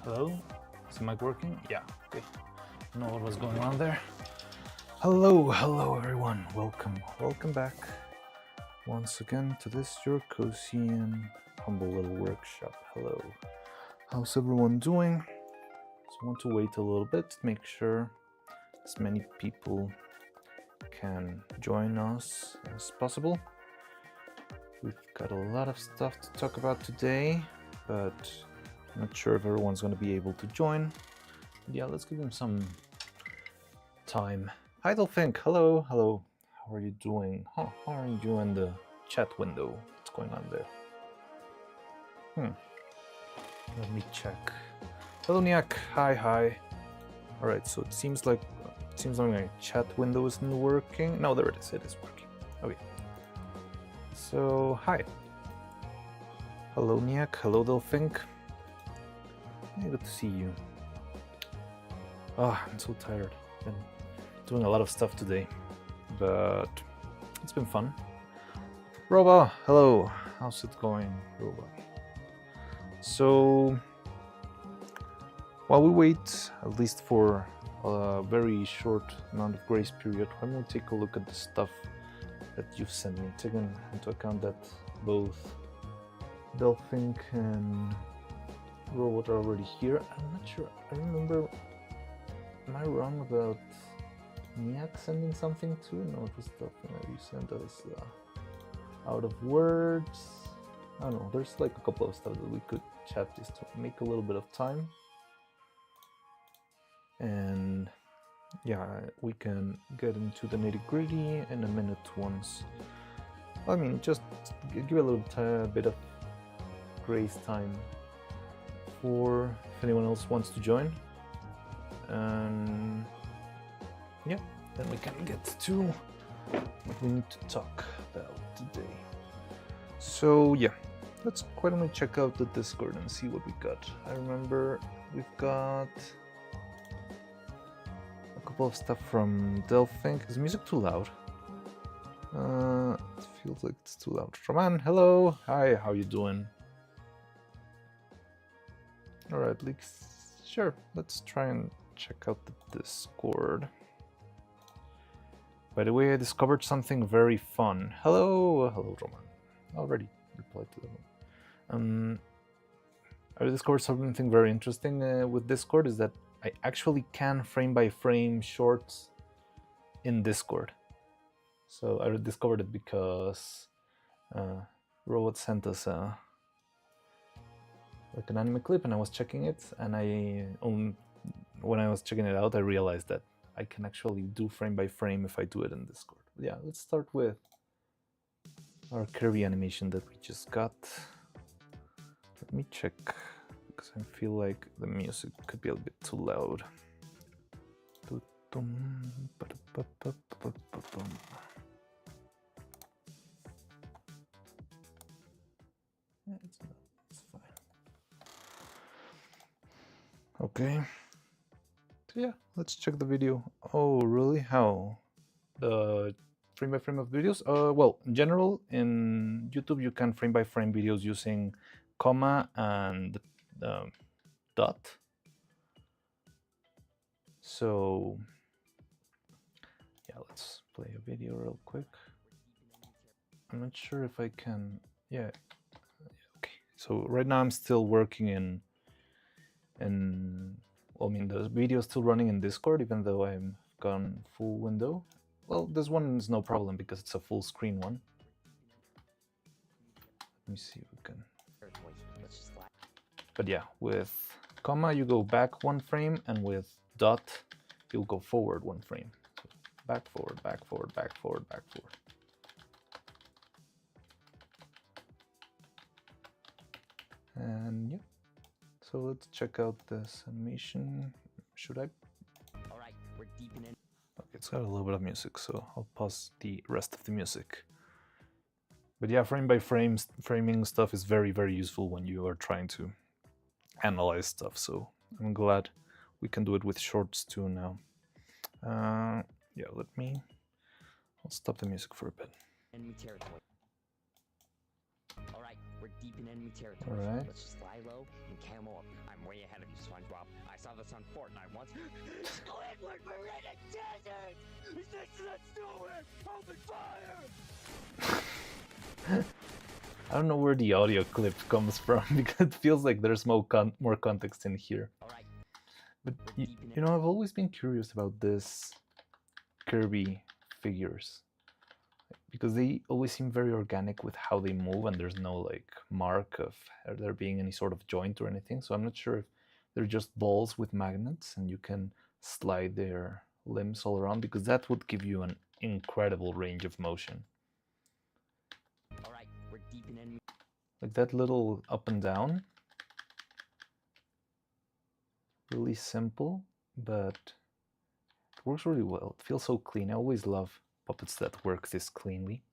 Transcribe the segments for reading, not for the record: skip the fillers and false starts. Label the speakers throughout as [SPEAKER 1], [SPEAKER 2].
[SPEAKER 1] Hello? Is the mic working? Yeah, okay. I know what was going on there. Hello everyone. Welcome back once again to this your cozy and humble little workshop. Hello. How's everyone doing? So I want to wait a little bit to make sure as many people can join us as possible. We've got a lot of stuff to talk about today, but I'm not sure if everyone's going to be able to join. But yeah, let's give them some time. Hi, Dolphink. Hello. How are you doing? How are you in the chat window? What's going on there? Let me check. Hello, Niak. Hi. All right. So it seems like my chat window isn't working. No, there it is. It is working. Okay. So hi. Hello, Niak. Hello, Dolphink. Hey, good to see you. I'm so tired. Been doing a lot of stuff today, but it's been fun. Roba, hello. How's it going, Roba? So, while we wait, at least for a very short amount of grace period, why don't we take a look at the stuff that you've sent me, taking into account that both Delphink and Robot are already here. I'm not sure. I remember. Am I wrong about Niak sending something too? No, it was Delphink that you sent us out of words. I don't know. There's like a couple of stuff that we could chat just to make a little bit of time. And yeah, we can get into the nitty-gritty in a minute once. I mean, just give a little bit of grace time for if anyone else wants to join. Yeah, then we can get to what we need to talk about today. So yeah, why don't we check out the Discord and see what we got. I remember we've got a couple of stuff from Delphink. Is music too loud? It feels like it's too loud. Roman, hello. Hi, how you doing? Alright, sure, let's try and check out the Discord. By the way, I discovered something very fun. Hello, Roman. I already replied to them. I discovered something very interesting with Discord is that I actually can frame by frame shorts in Discord. So I discovered it because Robot sent us like an anime clip, and I was checking it, and when I was checking it out, I realized that I can actually do frame by frame if I do it in Discord. Yeah, let's start with our Kirby animation that we just got. Let me check, because I feel like the music could be a bit too loud. Yeah, it's fine. Okay. So yeah, let's check the video. Oh, really? How? The frame by frame of videos? Well, in general, in YouTube, you can frame by frame videos using comma and dot. So yeah, let's play a video real quick. I'm not sure if I can. Yeah. Okay. So right now I'm still working in. Well, I mean, the video is still running in Discord, even though I'm gone full window. Well, this one is no problem because it's a full screen one. Let me see if we can. But yeah, with comma you go back one frame, and with dot you'll go forward one frame. So back, forward, back, forward, back, forward, back, forward. And yeah. So let's check out this animation. Should I?
[SPEAKER 2] All right, we're deep in.
[SPEAKER 1] Okay, it's got a little bit of music, so I'll pause the rest of the music. But yeah, frame by frame framing stuff is very, very useful when you are trying to analyze stuff. So I'm glad we can do it with shorts too now. Yeah, I'll stop the music for a bit.
[SPEAKER 2] enemy territory. All right, we're deep in enemy territory.
[SPEAKER 1] All right.
[SPEAKER 2] Let's just lie low and camo up. I'm way ahead of you, SpongeBob. I saw this on Fortnite once. Squidward, we're in a desert! He's next to that nowhere! Open fire!
[SPEAKER 1] I don't know where the audio clip comes from because it feels like there's more context in here.
[SPEAKER 2] All right.
[SPEAKER 1] But you know, I've always been curious about this Kirby figures because they always seem very organic with how they move, and there's no like mark of there being any sort of joint or anything. So I'm not sure if they're just balls with magnets and you can slide their limbs all around, because that would give you an incredible range of motion.
[SPEAKER 2] All right, we're deep in enemy.
[SPEAKER 1] Like that little up and down. Really simple, but it works really well. It feels so clean. I always love puppets that work this cleanly.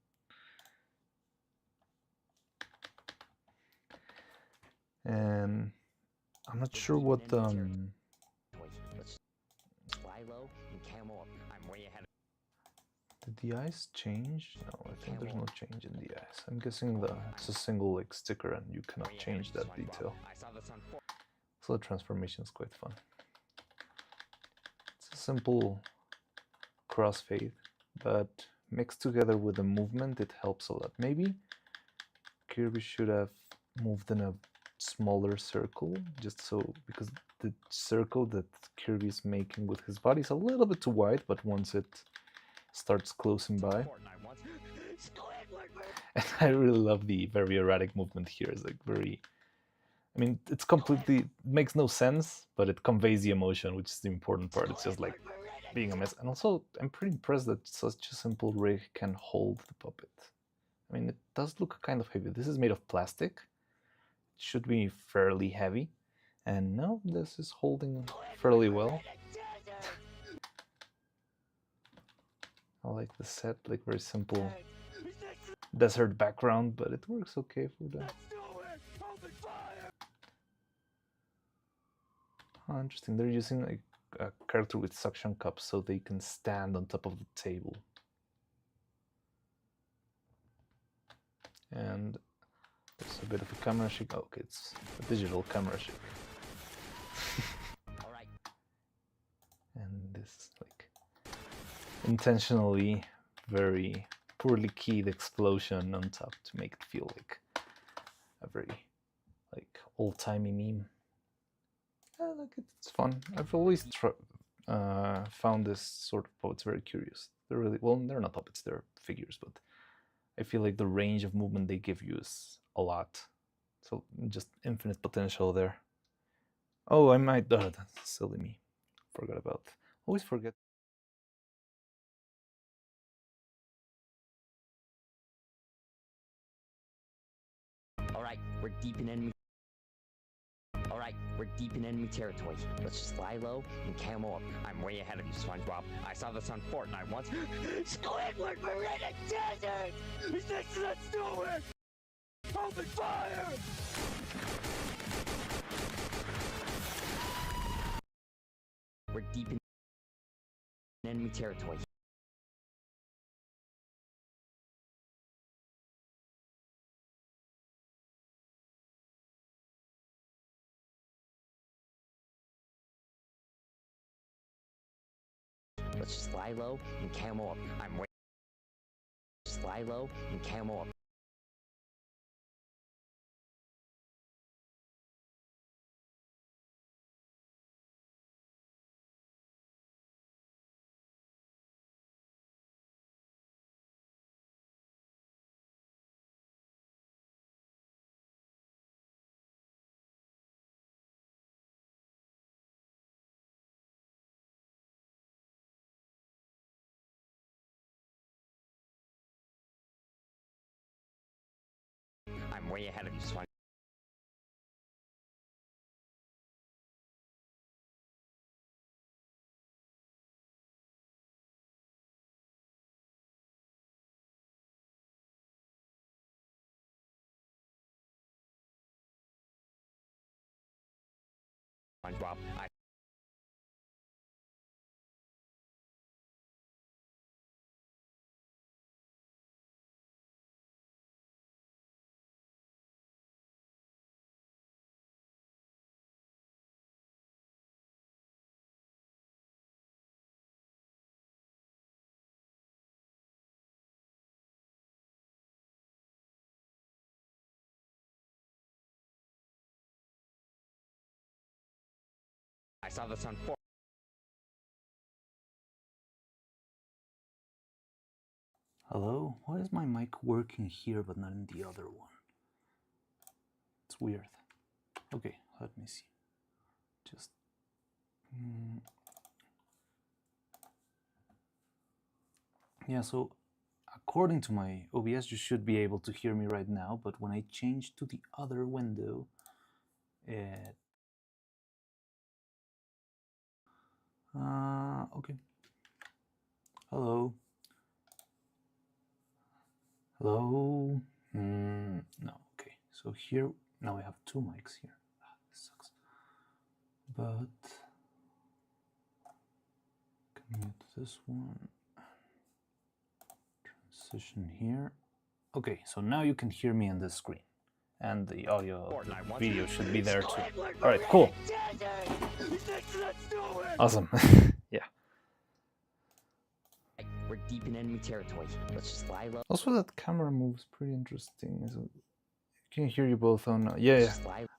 [SPEAKER 1] And I'm not sure what
[SPEAKER 2] Let's fly low and camo up. I'm way ahead.
[SPEAKER 1] Did the eyes change? No, I think there's no change in the eyes. I'm guessing it's a single like sticker and you cannot change that detail.
[SPEAKER 2] I saw this on
[SPEAKER 1] So the transformation is quite fun. It's a simple crossfade, but mixed together with the movement, it helps a lot. Maybe Kirby should have moved in a smaller circle, just so, because the circle that Kirby is making with his body is a little bit too wide, but once it starts closing by. And I really love the very erratic movement here. It's like very, I mean, it's completely, it makes no sense, but it conveys the emotion, which is the important part. It's just like being a mess. And also, I'm pretty impressed that such a simple rig can hold the puppet. I mean, it does look kind of heavy. This is made of plastic. It should be fairly heavy. And no, this is holding fairly well. I like the set, like very simple desert background, but it works okay for that. Oh, interesting. They're using like a character with suction cups so they can stand on top of the table. And there's a bit of a camera shake. Okay, it's a digital camera shake.
[SPEAKER 2] All right.
[SPEAKER 1] And this like intentionally very poorly keyed explosion on top to make it feel like a very like old-timey meme. Yeah, look, it's fun. I've always found this sort of puppets very curious. They're really, well, they're not puppets, they're figures, but I feel like the range of movement they give you is a lot. So just infinite potential there. Oh, I might, that's silly me. Forgot about, always forget.
[SPEAKER 2] All right, we're deep in enemy. All right, we're deep in enemy territory. Let's just lie low and camo up. I'm way ahead of you, SpongeBob. I saw this on Fortnite once. Squidward, we're in a desert! He's next to that nowhere! Open fire! We're deep in enemy territory. Let's just lie low and camo up. I'm way. Just lie low and camo up. I'm way ahead of you, SpongeBob. SpongeBob. saw this on Fort.
[SPEAKER 1] Hello? Why is my mic working here but not in the other one? It's weird. Okay, let me see. Just... Yeah, so according to my OBS, you should be able to hear me right now, but when I change to the other window, it... okay. Hello? Hello? No, okay. So here, now I have two mics here. This sucks. But... can mute this one. Transition here. Okay, so now you can hear me on this screen. And the audio of the video should be there too. Alright, cool. Awesome. Yeah.
[SPEAKER 2] We're deep in enemy territory. Let's just lie low.
[SPEAKER 1] Also, that camera moves pretty interesting. So I can hear you both on... yeah.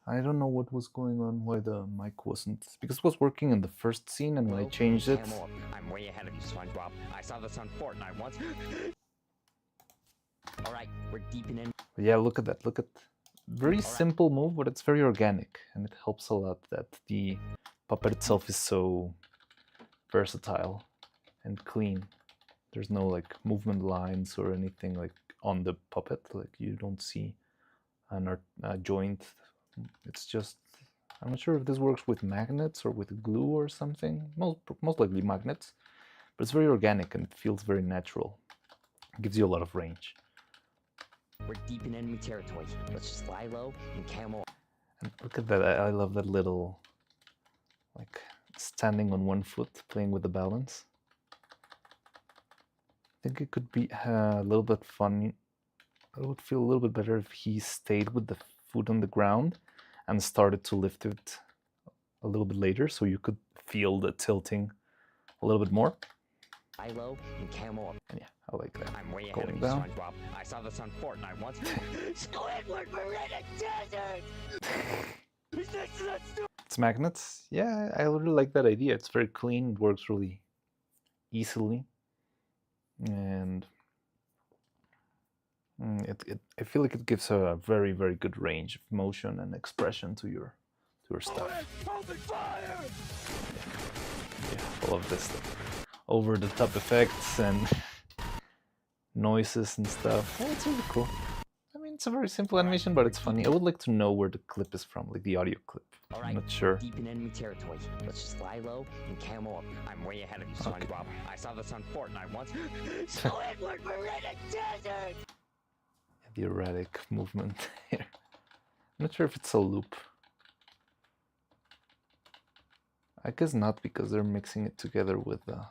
[SPEAKER 1] I don't know what was going on, why the mic wasn't... because it was working in the first scene, and when I changed it...
[SPEAKER 2] I'm way ahead of you, SpongeBob. I saw this on Fortnite once. Alright, we're deep in enemy...
[SPEAKER 1] Yeah, look at that. Look at... very simple move, but it's very organic, and it helps a lot that the puppet itself is so versatile and clean. There's no like movement lines or anything like on the puppet, like you don't see a joint. It's just, I'm not sure if this works with magnets or with glue or something. Most likely magnets, but it's very organic and feels very natural. It gives you a lot of range.
[SPEAKER 2] We're deep in enemy territory. Let's just lie low and camo.
[SPEAKER 1] And look at that, I love that little, like, standing on one foot, playing with the balance. I think it could be a little bit funny. It would feel a little bit better if he stayed with the foot on the ground and started to lift it a little bit later, so you could feel the tilting a little bit more.
[SPEAKER 2] Lie low and camo up.
[SPEAKER 1] And yeah, I like that.
[SPEAKER 2] I'm way ahead
[SPEAKER 1] Going
[SPEAKER 2] of you,
[SPEAKER 1] down.
[SPEAKER 2] SpongeBob. I saw this on Fortnite once. Squidward, we're in a desert! He's next to that store!
[SPEAKER 1] It's magnets. Yeah, I really like that idea. It's very clean, it works really easily. And I feel like it gives a very, very good range of motion and expression to your stuff. Yeah, all of this stuff. Over the top effects and noises and stuff. Oh, it's really cool. I mean, it's a very simple animation, but it's funny. I would like to know where the clip is from, like the audio clip. I'm not sure.
[SPEAKER 2] Deep in enemy territory. Let's just lie low and camo up. I'm way ahead of you, SpongeBob. Okay. I saw this on Fortnite once. Squidward, we're in a desert!
[SPEAKER 1] The erratic movement here. I'm not sure if it's a loop. I guess not, because they're mixing it together with the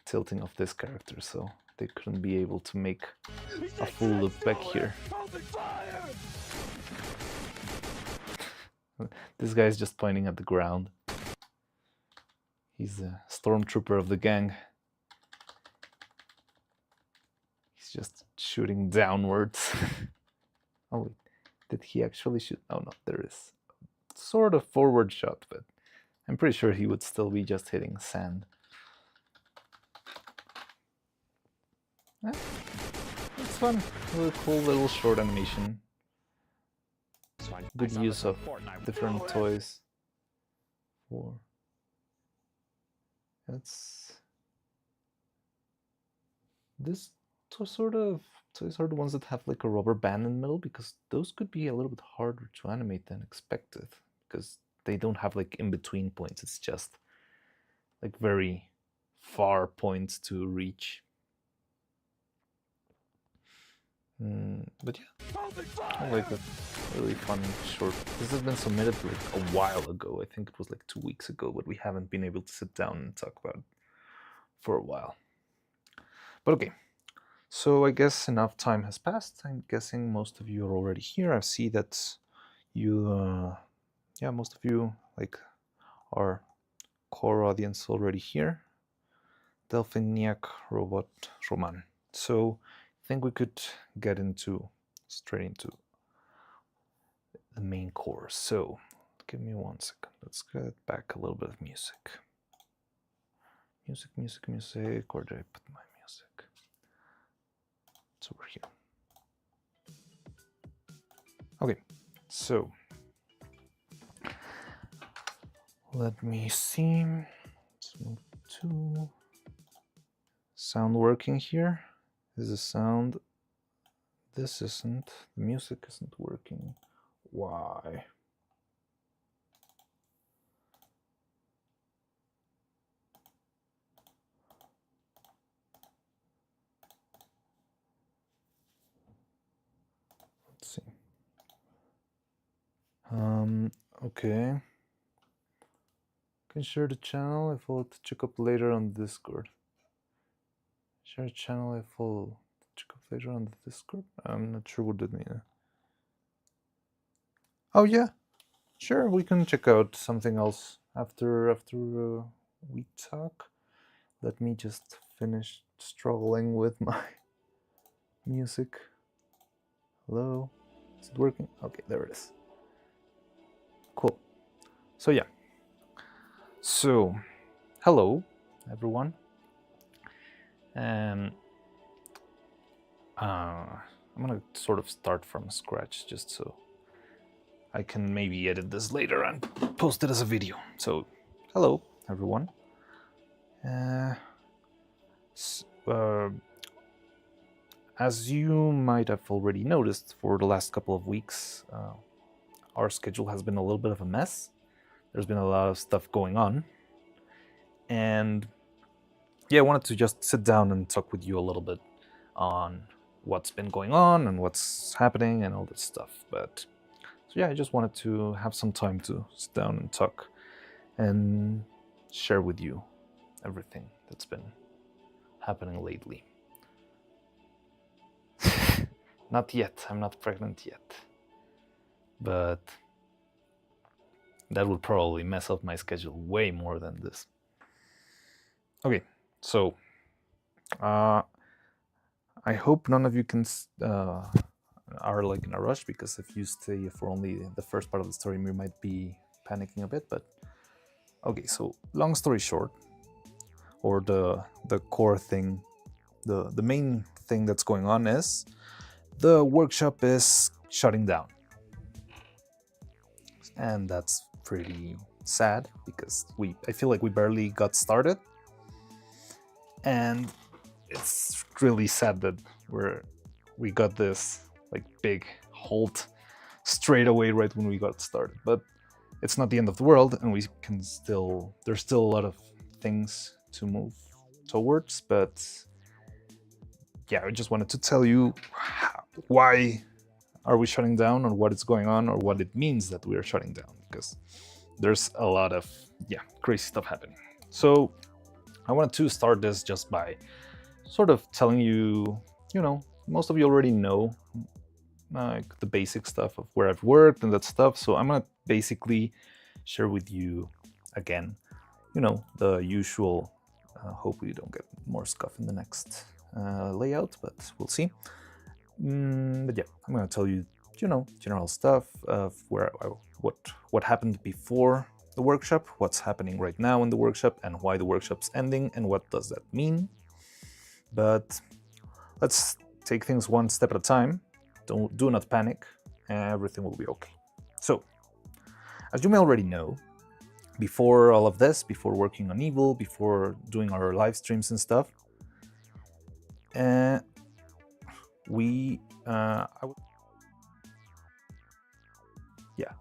[SPEAKER 1] tilting of this character, so they couldn't be able to make a full loop back here. This guy's just pointing at the ground. He's a stormtrooper of the gang. He's just shooting downwards. Oh wait, did he actually shoot? Oh no, there is sort of forward shot, but I'm pretty sure he would still be just hitting sand. It's fun. Really cool little short animation. Good use of different toys. This sort of toys are the ones that have like a rubber band in the middle, because those could be a little bit harder to animate than expected, because they don't have like in-between points. It's just like very far points to reach. But yeah, I like that. Really fun short. This has been submitted like a while ago. I think it was like 2 weeks ago, but we haven't been able to sit down and talk about it for a while. But okay, so I guess enough time has passed. I'm guessing most of you are already here. I see that you, yeah, most of you like our core audience already here. Delphiniac, Robot, Roman. So I think we could get straight into the main course. So Give me 1 second. Let's get back a little bit of music. Music. Where did I put my music? It's over here. Okay, so let me see. Let's move to sound working here. Is the sound? This isn't. The music isn't working. Why? Let's see. Okay. Can share the channel if I'll check up later on Discord. Share channel if I'll check up later on the Discord. I'm not sure what that means. Oh yeah, sure. We can check out something else after we talk. Let me just finish struggling with my music. Hello, is it working? Okay, there it is. Cool. So yeah. So, hello, everyone. I'm gonna sort of start from scratch just so I can maybe edit this later and post it as a video. So, hello, everyone. As you might have already noticed, for the last couple of weeks, our schedule has been a little bit of a mess. There's been a lot of stuff going on. And yeah, I wanted to just sit down and talk with you a little bit on what's been going on and what's happening and all that stuff. But so yeah, I just wanted to have some time to sit down and talk and share with you everything that's been happening lately. Not yet. I'm not pregnant yet. But that would probably mess up my schedule way more than this. Okay, so I hope none of you are like in a rush, because if you stay for only the first part of the story, you might be panicking a bit. But okay, so long story short, or the core thing, the main thing that's going on is the workshop is shutting down. And that's pretty sad, because I feel like we barely got started. And it's really sad that we got this like big halt straight away right when we got started. But it's not the end of the world, and there's still a lot of things to move towards. But yeah, I just wanted to tell you why are we shutting down, or what is going on, or what it means that we are shutting down, because there's a lot of crazy stuff happening. So I wanted to start this just by sort of telling you, most of you already know like the basic stuff of where I've worked and that stuff. So I'm gonna basically share with you again, the usual. Hope we don't get more scuff in the next layout, but we'll see. But yeah, I'm gonna tell you, general stuff of what happened before the workshop, what's happening right now in the workshop, and why the workshop's ending, and what does that mean. But let's take things one step at a time. Do not panic. Everything will be okay. So, as you may already know, before all of this, before working on Evil, before doing our live streams and stuff, a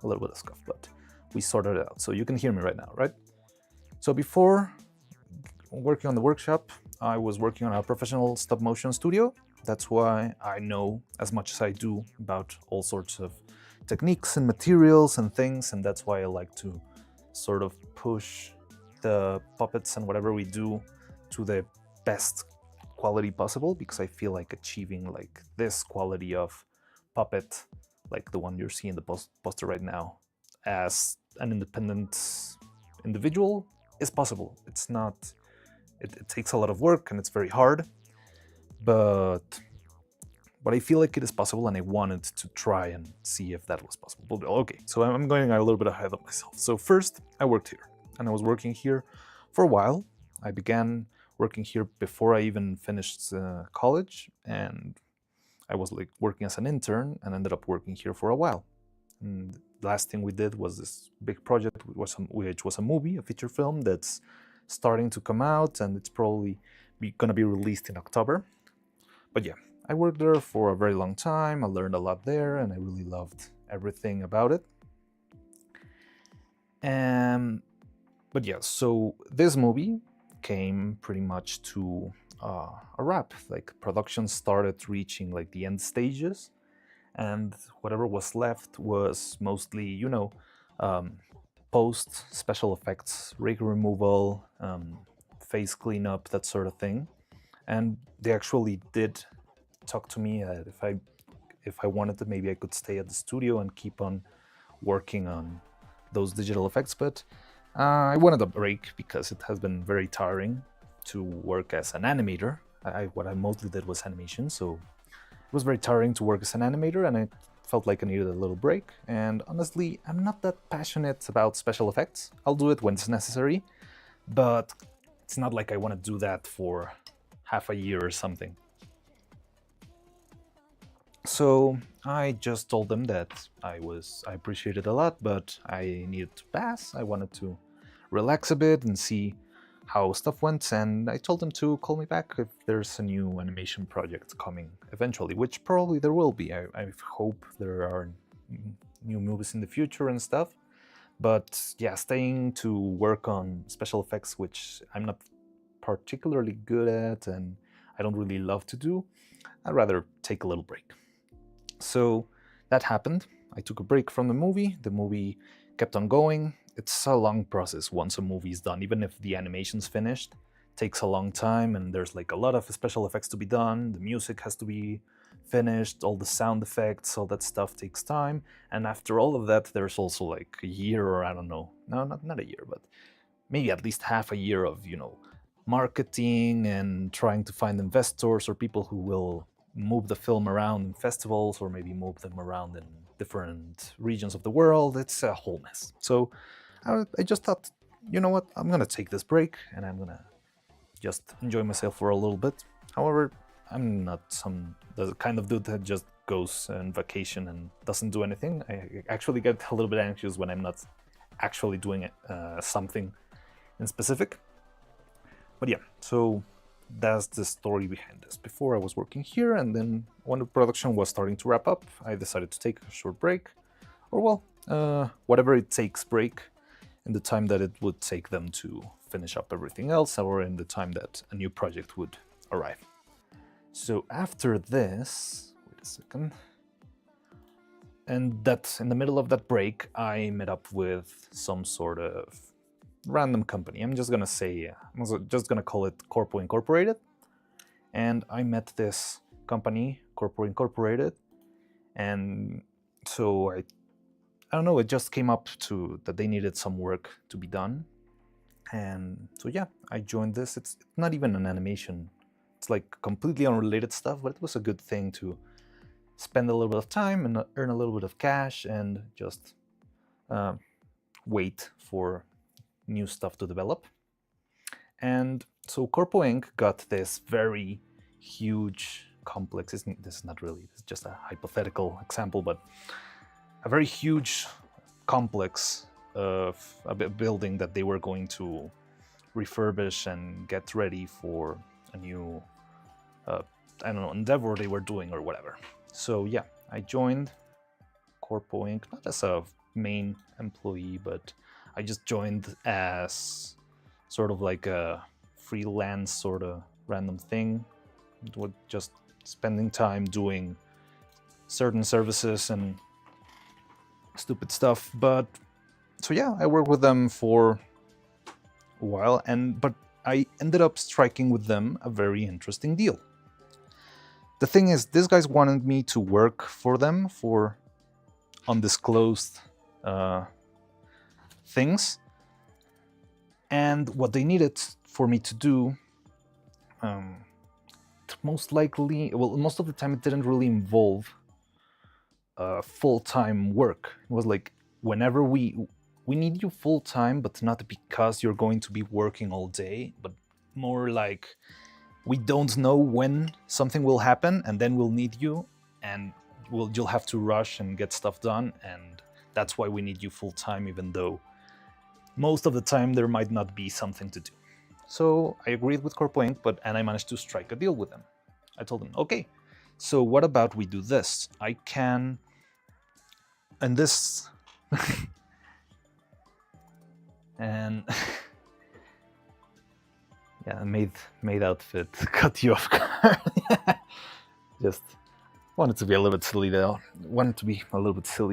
[SPEAKER 1] little bit of scuff, but we sorted it out. So you can hear me right now, right? So before working on the workshop, I was working on a professional stop motion studio. That's why I know as much as I do about all sorts of techniques and materials and things, and that's why I like to sort of push the puppets and whatever we do to the best quality possible, because I feel like achieving like this quality of puppet, like the one you're seeing the poster right now, as an independent individual is possible. It's not, it takes a lot of work and it's very hard, but but I feel like it is possible, and I wanted to try and see if that was possible. But okay, so I'm going a little bit ahead of myself. So first, I worked here, and I was working here for a while. I began working here before I even finished college, and I was like working as an intern, and ended up working here for a while. And the last thing we did was this big project, which was a movie, a feature film that's starting to come out, and it's probably going to be released in October. But yeah, I worked there for a very long time. I learned a lot there, and I really loved everything about it. But yeah, so this movie came pretty much to a wrap. Like, production started reaching like the end stages, and whatever was left was mostly, post special effects, rig removal, face cleanup, that sort of thing. And they actually did talk to me if I wanted to, maybe I could stay at the studio and keep on working on those digital effects, but I wanted a break because it has been very tiring to work as an animator. What I mostly did was animation, so it was very tiring to work as an animator, and I felt like I needed a little break. And honestly, I'm not that passionate about special effects. I'll do it when it's necessary, but it's not like I want to do that for half a year or something. So I just told them that I appreciated a lot, but I needed to pass. I wanted to relax a bit and see how stuff went, and I told them to call me back if there's a new animation project coming eventually, which probably there will be. I hope there are new movies in the future and stuff. But yeah, staying to work on special effects, which I'm not particularly good at and I don't really love to do, I'd rather take a little break. So that happened. I took a break from the movie. The movie kept on going. It's a long process once a movie is done. Even if the animation's finished, it takes a long time, and there's like a lot of special effects to be done. The music has to be finished, all the sound effects, all that stuff takes time. And after all of that, there's also like a year, or I don't know, no, not a year, but maybe at least half a year of, marketing and trying to find investors or people who will move the film around in festivals, or maybe move them around in different regions of the world. It's a whole mess. So I just thought, you know what, I'm gonna take this break and I'm gonna just enjoy myself for a little bit. However, I'm not the kind of dude that just goes on vacation and doesn't do anything. I actually get a little bit anxious when I'm not actually doing something in specific. But yeah, so that's the story behind this. Before, I was working here, and then when the production was starting to wrap up, I decided to take a short break, or whatever it takes break, in the time that it would take them to finish up everything else, or in the time that a new project would arrive. So after this, wait a second, and that in the middle of that break, I met up with some sort of random company. I'm just gonna call it Corpo Incorporated. And I met this company, Corpo Incorporated, and so I don't know, it just came up to that they needed some work to be done. And so yeah, I joined this. It's not even an animation. It's like completely unrelated stuff, but it was a good thing to spend a little bit of time and earn a little bit of cash and just wait for new stuff to develop. And so Corpo Inc. got this very huge complex. This is not really, it's just a hypothetical example, but a very huge complex of a building that they were going to refurbish and get ready for a new, endeavor they were doing or whatever. So yeah, I joined Corpo Inc. not as a main employee, but I just joined as sort of like a freelance sort of random thing, with just spending time doing certain services and stupid stuff. But so yeah, I worked with them for a while, but I ended up striking with them a very interesting deal. The thing is, these guys wanted me to work for them for undisclosed things, and what they needed for me to do, most likely, well, most of the time it didn't really involve full-time work. It was like whenever we need you full-time, but not because you're going to be working all day, but more like we don't know when something will happen, and then we'll need you, and you'll have to rush and get stuff done, and that's why we need you full-time, even though most of the time there might not be something to do. So I agreed with Corpo Inc., and I managed to strike a deal with them. I told them, okay, so what about we do this? I can, and this, and yeah, maid outfit cut you off guard. Just wanted to be a little bit silly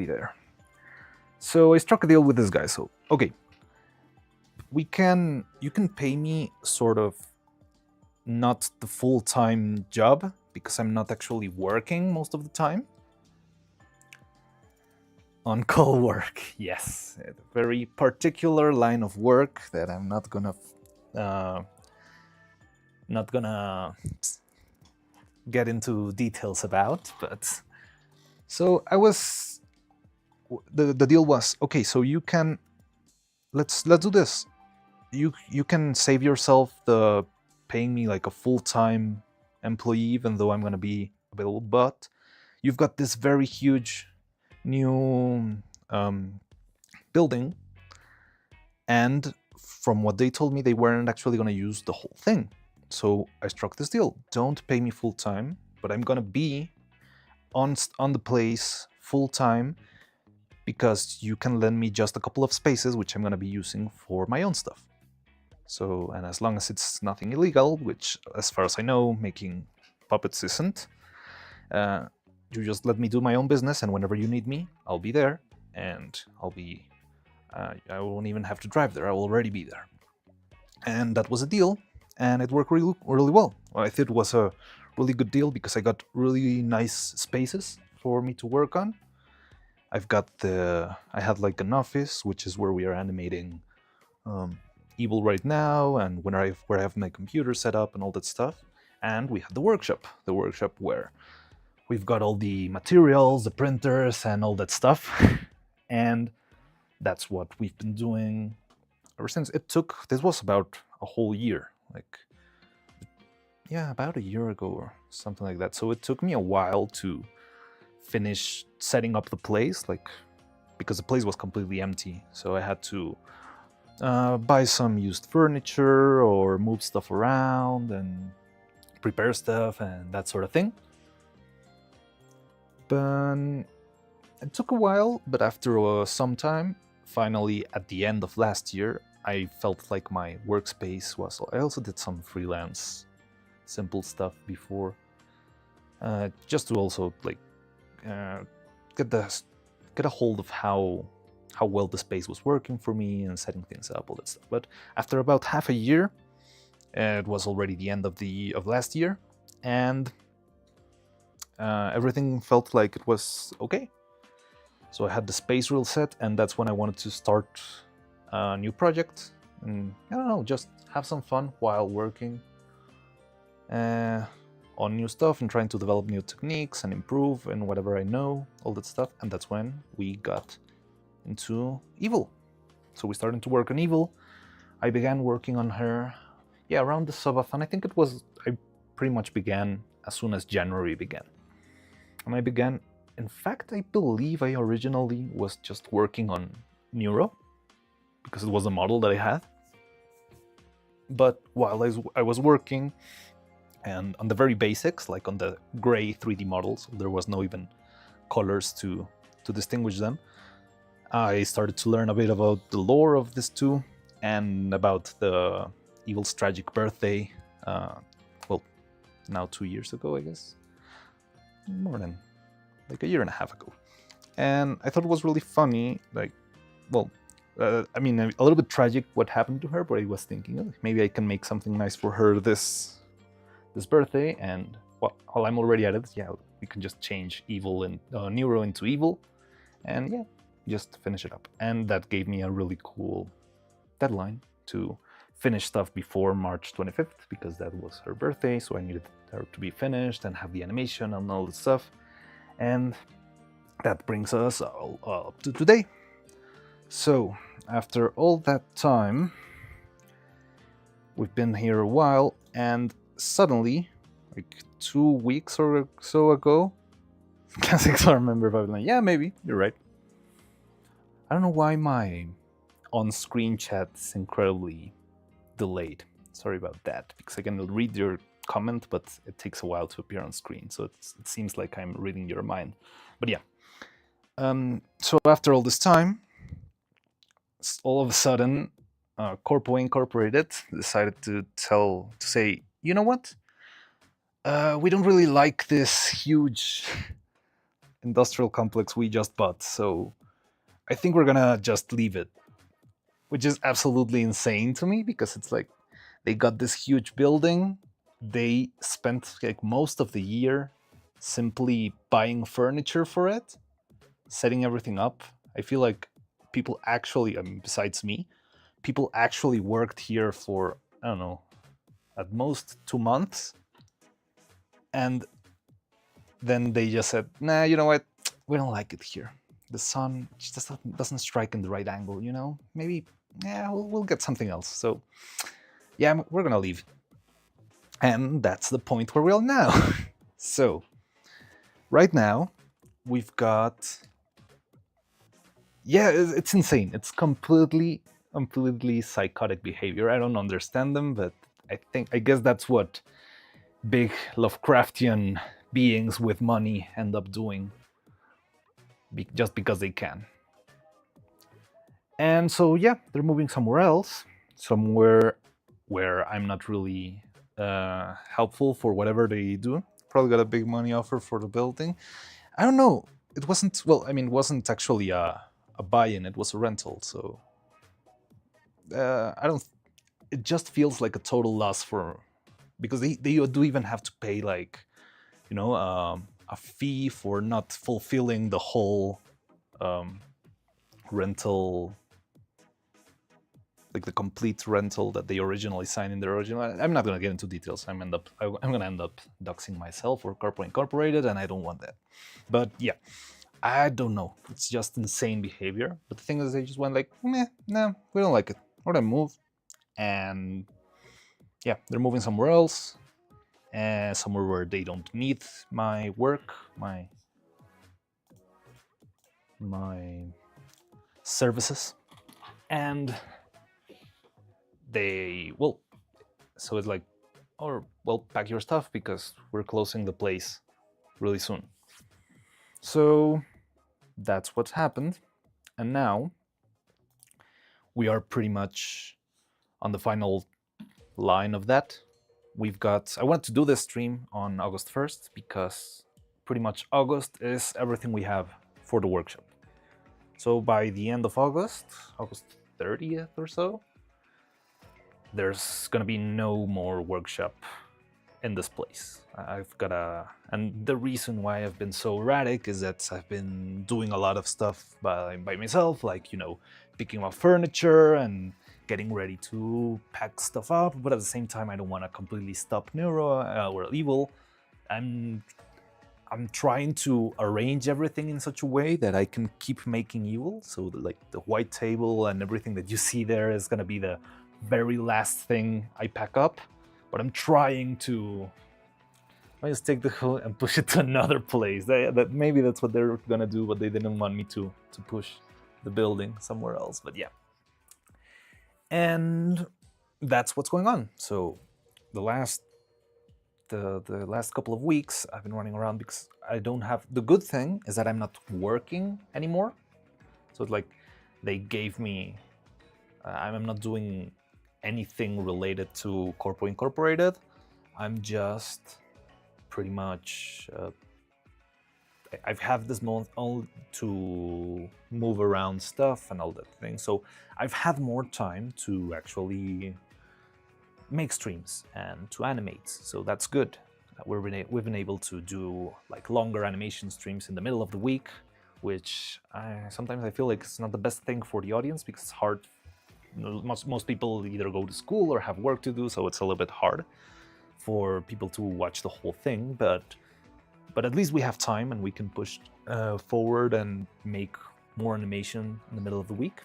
[SPEAKER 1] there. So I struck a deal with this guy. So okay, you can pay me sort of not the full-time job because I'm not actually working most of the time. On-call work, yes, a very particular line of work that I'm not gonna get into details about. But so I was, the deal was, okay, so you can, let's do this. You can save yourself the paying me like a full-time employee, even though I'm gonna be available, but you've got this very huge new building, and from what they told me, they weren't actually gonna use the whole thing. So I struck this deal. Don't pay me full-time, but I'm gonna be on the place full-time because you can lend me just a couple of spaces, which I'm gonna be using for my own stuff. So, and as long as it's nothing illegal, which as far as I know, making puppets isn't, you just let me do my own business, and whenever you need me, I'll be there, and I won't even have to drive there, I will already be there. And that was a deal, and it worked really, really well. I think it was a really good deal because I got really nice spaces for me to work on. I had like an office, which is where we are animating Evil right now, and where I have my computer set up and all that stuff. And we had the workshop where we've got all the materials, the printers, and all that stuff. And that's what we've been doing ever since. This was about a whole year, like, yeah, about a year ago or something like that. So it took me a while to finish setting up the place, like, because the place was completely empty. So I had to buy some used furniture or move stuff around and prepare stuff and that sort of thing. But it took a while, but after some time, finally at the end of last year, I felt like my workspace was... I also did some freelance simple stuff before, just to also like get a hold of how well the space was working for me and setting things up, all that stuff. But after about half a year, it was already the end of last year, and everything felt like it was okay. So I had the space real set, and that's when I wanted to start a new project, and I don't know, just have some fun while working on new stuff and trying to develop new techniques and improve and whatever I know, all that stuff. And that's when we got into Evil. So we started to work on Evil. I began working on her, around the subathon. I think I pretty much began as soon as January began. And I began, in fact, I believe I originally was just working on Neuro, because it was a model that I had. But while I was working, and on the very basics, like on the gray 3D models, there was no even colors to distinguish them, I started to learn a bit about the lore of this two, and about the Evil's tragic birthday, now 2 years ago, I guess. More than, like, a year and a half ago. And I thought it was really funny, like, I mean, a little bit tragic what happened to her, but I was thinking, oh, maybe I can make something nice for her this birthday, and while I'm already at it, we can just change Evil and Neuro into Evil, and just finish it up. And that gave me a really cool deadline to finish stuff before March 25th because that was her birthday, so I needed her to be finished and have the animation and all the stuff. And that brings us all up to today. So, after all that time, we've been here a while, and suddenly, like 2 weeks or so ago, can't remember if I was like, yeah, maybe, you're right. I don't know why my on-screen chat is incredibly delayed. Sorry about that, because I can read your comment, but it takes a while to appear on screen, so it seems like I'm reading your mind. But yeah. So after all this time, all of a sudden, Corpo Incorporated decided to say, you know what? We don't really like this huge industrial complex we just bought, so I think we're gonna just leave it. Which is absolutely insane to me, because it's like they got this huge building, they spent like most of the year simply buying furniture for it, setting everything up. I feel like people actually, I mean, besides me, people actually worked here for, I don't know, at most 2 months. And then they just said, nah, you know what? We don't like it here. The sun just doesn't strike in the right angle, you know? Maybe, yeah, we'll get something else. So, yeah, we're gonna leave. And that's the point where we are now. So, right now, we've got... Yeah, it's insane. It's completely psychotic behavior. I don't understand them, but I guess that's what big Lovecraftian beings with money end up doing, just because they can. And so, yeah, they're moving somewhere else, somewhere where I'm not really helpful for whatever they do. Probably got a big money offer for the building. I don't know. It wasn't, well, I mean, it wasn't actually a buy-in, it was a rental, so I don't... It just feels like a total loss for... Because they do even have to pay, like, you know, a fee for not fulfilling the whole rental, like the complete rental that they originally signed in the original. I'm not gonna get into details. I'm gonna end up doxing myself or Corpo Incorporated, and I don't want that. But yeah, I don't know. It's just insane behavior. But the thing is, they just went like, meh, no, we don't like it. We're gonna move, and yeah, they're moving somewhere else, somewhere where they don't need my work, my services, and they, well, so it's like, or, well, pack your stuff because we're closing the place really soon. So that's what's happened, and now we are pretty much on the final line of that. We've got... I wanted to do this stream on August 1st because pretty much August is everything we have for the workshop. So by the end of August 30th or so, there's gonna be no more workshop in this place. I've got a... And the reason why I've been so erratic is that I've been doing a lot of stuff by myself, like, you know, picking up furniture and getting ready to pack stuff up, but at the same time, I don't want to completely stop Neuro or Evil. I'm trying to arrange everything in such a way that I can keep making Evil. So like the white table and everything that you see there is gonna be the very last thing I pack up. But I'm trying to... I just take the hood and push it to another place. Maybe that's what they're gonna do, but they didn't want me to push the building somewhere else. But yeah. And that's what's going on. So the last couple of weeks, I've been running around because I don't have... The good thing is that I'm not working anymore. So it's like they gave me... I'm not doing anything related to Corpo Incorporated. I'm just pretty much... I've had this month all to move around stuff and all that thing. So I've had more time to actually make streams and to animate. So that's good. We've been able to do like longer animation streams in the middle of the week, which sometimes I feel like it's not the best thing for the audience because it's hard most people either go to school or have work to do, so it's a little bit hard for people to watch the whole thing. But at least we have time and we can push forward and make more animation in the middle of the week.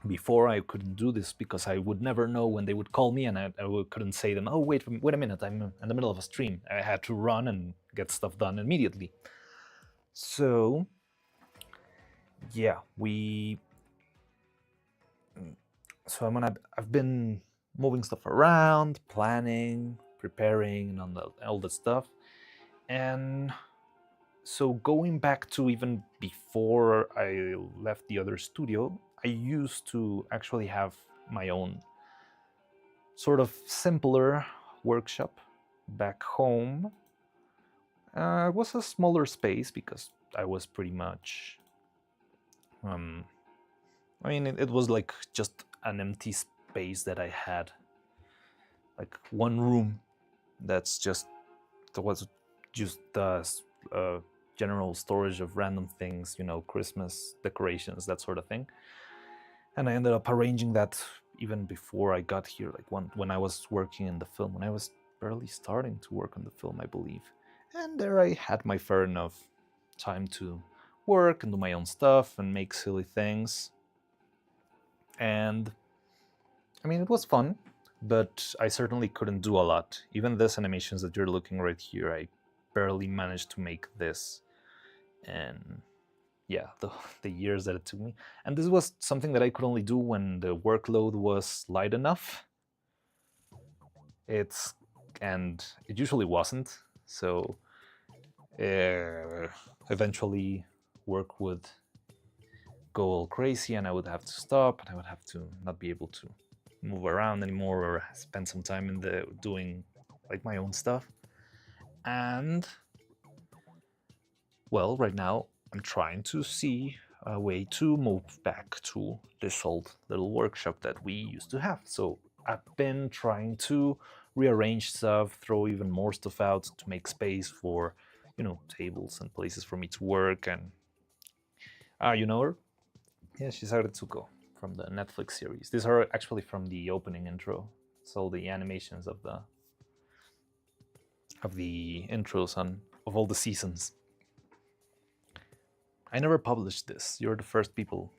[SPEAKER 1] Before, I couldn't do this because I would never know when they would call me, and I couldn't say them, oh, wait a minute, I'm in the middle of a stream. I had to run and get stuff done immediately. So, yeah, I've been moving stuff around, planning, preparing, and all that stuff. And so going back to even before I left the other studio, I used to actually have my own sort of simpler workshop back home. It was a smaller space because I was pretty much... it was like just an empty space that I had. Like one room that was just general storage of random things, Christmas decorations, that sort of thing. And I ended up arranging that even before I got here, like when I was working in the film, when I was barely starting to work on the film, I believe. And there I had my fair enough time to work and do my own stuff and make silly things. And it was fun, but I certainly couldn't do a lot. Even these animations that you're looking right here, I barely managed to make this. And yeah, the years that it took me. And this was something that I could only do when the workload was light enough. It usually wasn't. So eventually work would go all crazy and I would have to stop and I would have to not be able to move around anymore or spend some time in doing like my own stuff. And well, right now I'm trying to see a way to move back to this old little workshop that we used to have. So I've been trying to rearrange stuff, throw even more stuff out to make space for, tables and places for me to work. And you know her? Yeah, she's Aretsuko from the Netflix series. These are actually from the opening intro. It's all the animations of the intros of all the seasons. I never published this. You're the first people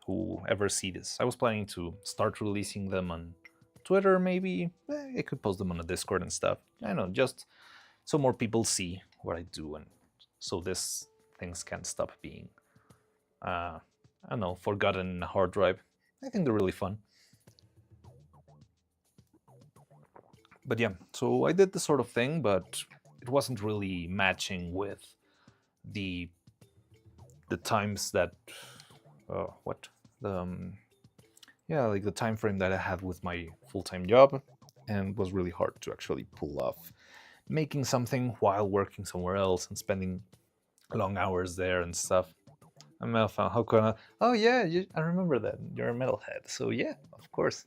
[SPEAKER 1] who ever see this. I was planning to start releasing them on Twitter, maybe. I could post them on a Discord and stuff. I know, just so more people see what I do, and so these things can't stop being, forgotten in a hard drive. I think they're really fun. But yeah, so I did this sort of thing, but it wasn't really matching with the times that the time frame that I had with my full-time job, and it was really hard to actually pull off making something while working somewhere else and spending long hours there and stuff. And I found, how can I? Oh yeah, I remember that. You're a metalhead, so yeah, of course.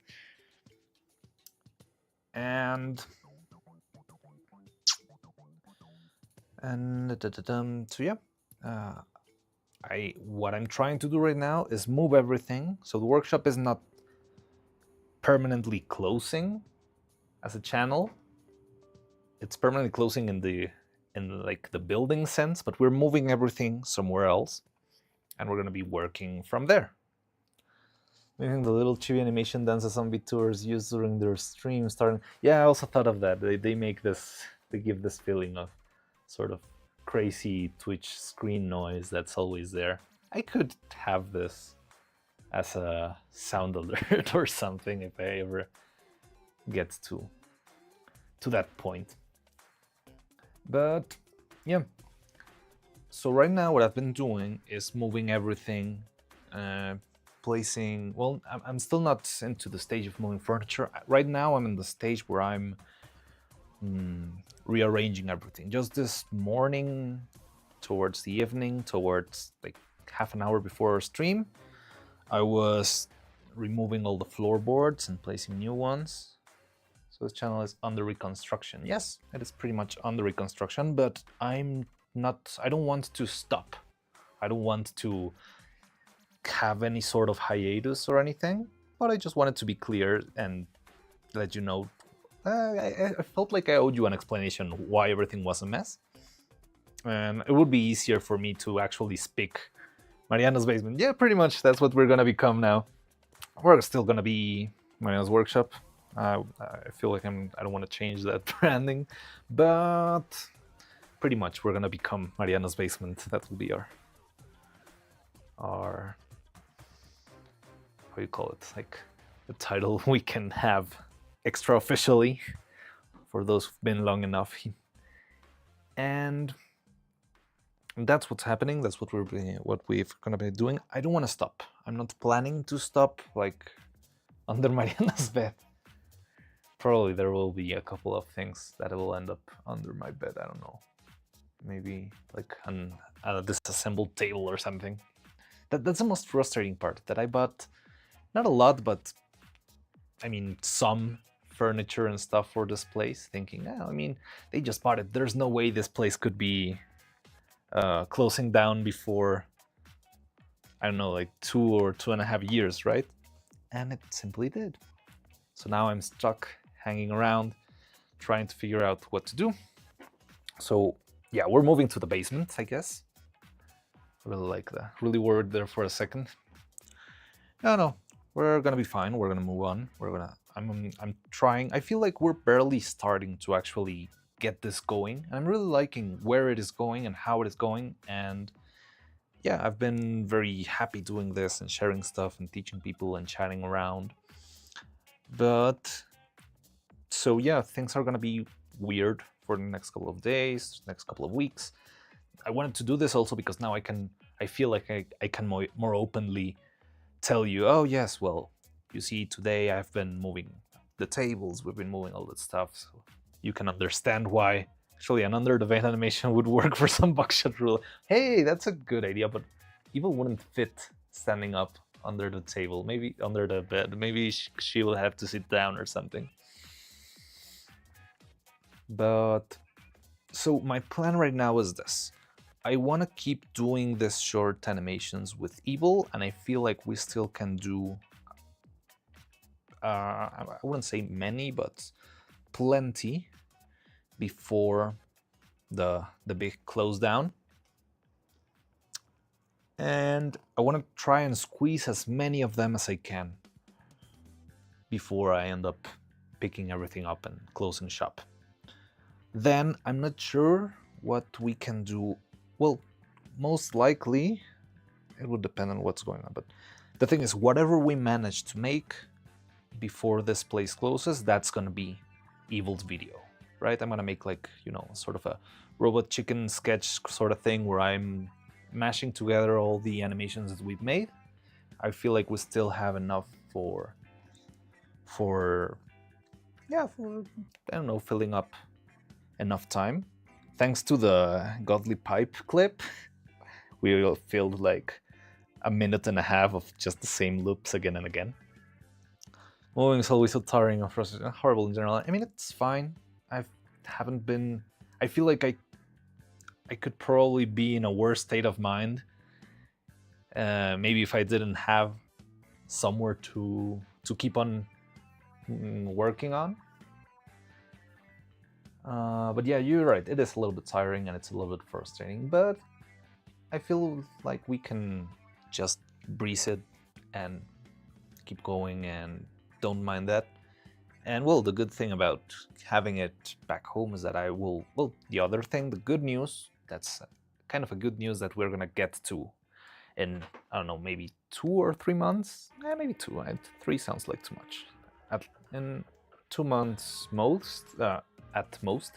[SPEAKER 1] And so yeah, what I'm trying to do right now is move everything. So the workshop is not permanently closing as a channel. It's permanently closing in the building sense, but we're moving everything somewhere else, and we're gonna be working from there. Maybe the little chibi animation dances on VTubers used during their stream starting. Yeah, I also thought of that. They make this, they give this feeling of sort of crazy Twitch screen noise that's always there. I could have this as a sound alert or something if I ever get to that point. But yeah, so right now what I've been doing is moving everything, placing, well, I'm still not into the stage of moving furniture. Right now I'm in the stage where I'm rearranging everything. Just this morning, towards the evening, towards like half an hour before our stream, I was removing all the floorboards and placing new ones. So this channel is under reconstruction. Yes, it is pretty much under reconstruction, but I don't want to stop. I don't want to have any sort of hiatus or anything. but I just wanted to be clear and let you know. I felt like I owed you an explanation why everything was a mess. And it would be easier for me to actually speak Mariana's basement. Yeah, pretty much that's what we're gonna become now. We're still gonna be Mariana's workshop. I feel like I don't want to change that branding, but pretty much we're gonna become Mariana's basement. That will be our how you call it, like the title we can have extra officially for those who've been long enough. And that's what's happening. That's what we're gonna be doing. I don't want to stop. I'm not planning to stop like under Mariana's bed. Probably there will be a couple of things that will end up under my bed. I don't know. Maybe like a disassembled table or something. That's the most frustrating part. That I bought not a lot, but I mean some furniture and stuff for this place, thinking, oh, I mean, they just bought it. There's no way this place could be closing down before, I don't know, like 2 or 2.5 years, right? And it simply did. So now I'm stuck hanging around trying to figure out what to do. So yeah, we're moving to the basement, I guess. I really like that. Really worried there for a second. No, we're gonna be fine. We're gonna move on. I'm trying. I feel like we're barely starting to actually get this going. And I'm really liking where it is going and how it is going. And yeah, I've been very happy doing this and sharing stuff and teaching people and chatting around. But so yeah, things are gonna be weird for the next couple of days, next couple of weeks. I wanted to do this also because now I feel like I can more openly tell you, oh yes, well, you see, today I've been moving the tables, we've been moving all that stuff, so you can understand why actually an under the bed animation would work for some buckshot rule. Hey, that's a good idea, but Evil wouldn't fit standing up under the table, maybe under the bed, maybe she will have to sit down or something. But so my plan right now is this. I want to keep doing these short animations with Evil, and I feel like we still can do, I wouldn't say many, but plenty before the big close down. And I want to try and squeeze as many of them as I can before I end up picking everything up and closing shop. Then I'm not sure what we can do. Well, most likely it would depend on what's going on, but the thing is, whatever we manage to make before this place closes, that's gonna be Evil's video, right? I'm gonna make like, you know, sort of a robot chicken sketch sort of thing where I'm mashing together all the animations that we've made. I feel like we still have enough for I don't know, filling up enough time. Thanks to the Godly Pipe clip, we filled like 1.5 minutes of just the same loops again and again. Moving is always so tiring and frustrating, horrible in general. I mean, it's fine. I feel like I could probably be in a worse state of mind. Maybe if I didn't have somewhere to keep on working on. But yeah, you're right. It is a little bit tiring and it's a little bit frustrating, but I feel like we can just breeze it and keep going and don't mind that. And well, the good thing about having it back home is that the other thing, the good news, that's kind of a good news that we're gonna get to in, I don't know, maybe 2 or 3 months? Maybe 2, 3 sounds like too much. In 2 months at most,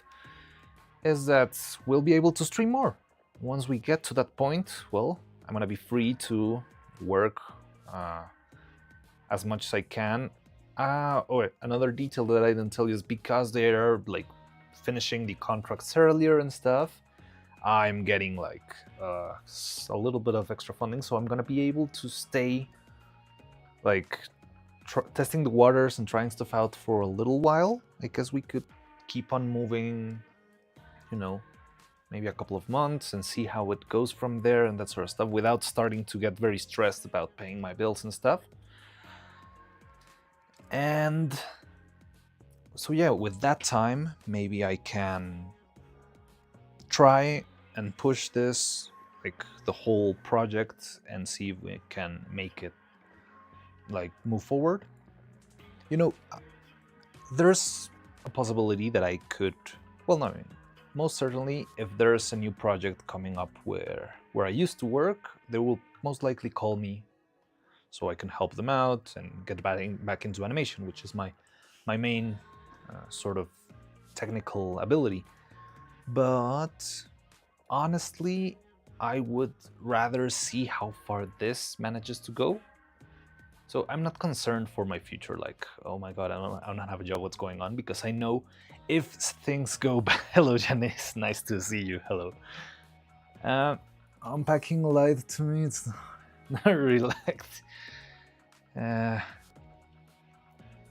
[SPEAKER 1] is that we'll be able to stream more. Once we get to that point, well, I'm gonna be free to work as much as I can. Another detail that I didn't tell you is because they are like finishing the contracts earlier and stuff, I'm getting like a little bit of extra funding, so I'm gonna be able to stay like testing the waters and trying stuff out for a little while. I guess we could keep on moving, you know, maybe a couple of months and see how it goes from there and that sort of stuff without starting to get very stressed about paying my bills and stuff. And so yeah, with that time, maybe I can try and push this, like the whole project, and see if we can make it like move forward. You know, there's a possibility that I could, well, no, I mean, most certainly, if there's a new project coming up where I used to work, they will most likely call me so I can help them out and get back into animation, which is my main sort of technical ability. But honestly, I would rather see how far this manages to go. So I'm not concerned for my future, like, oh my god, I don't have a job, what's going on? Because I know if things go bad. Hello, Janice, nice to see you. Hello. Unpacking lied to me, it's not relaxed.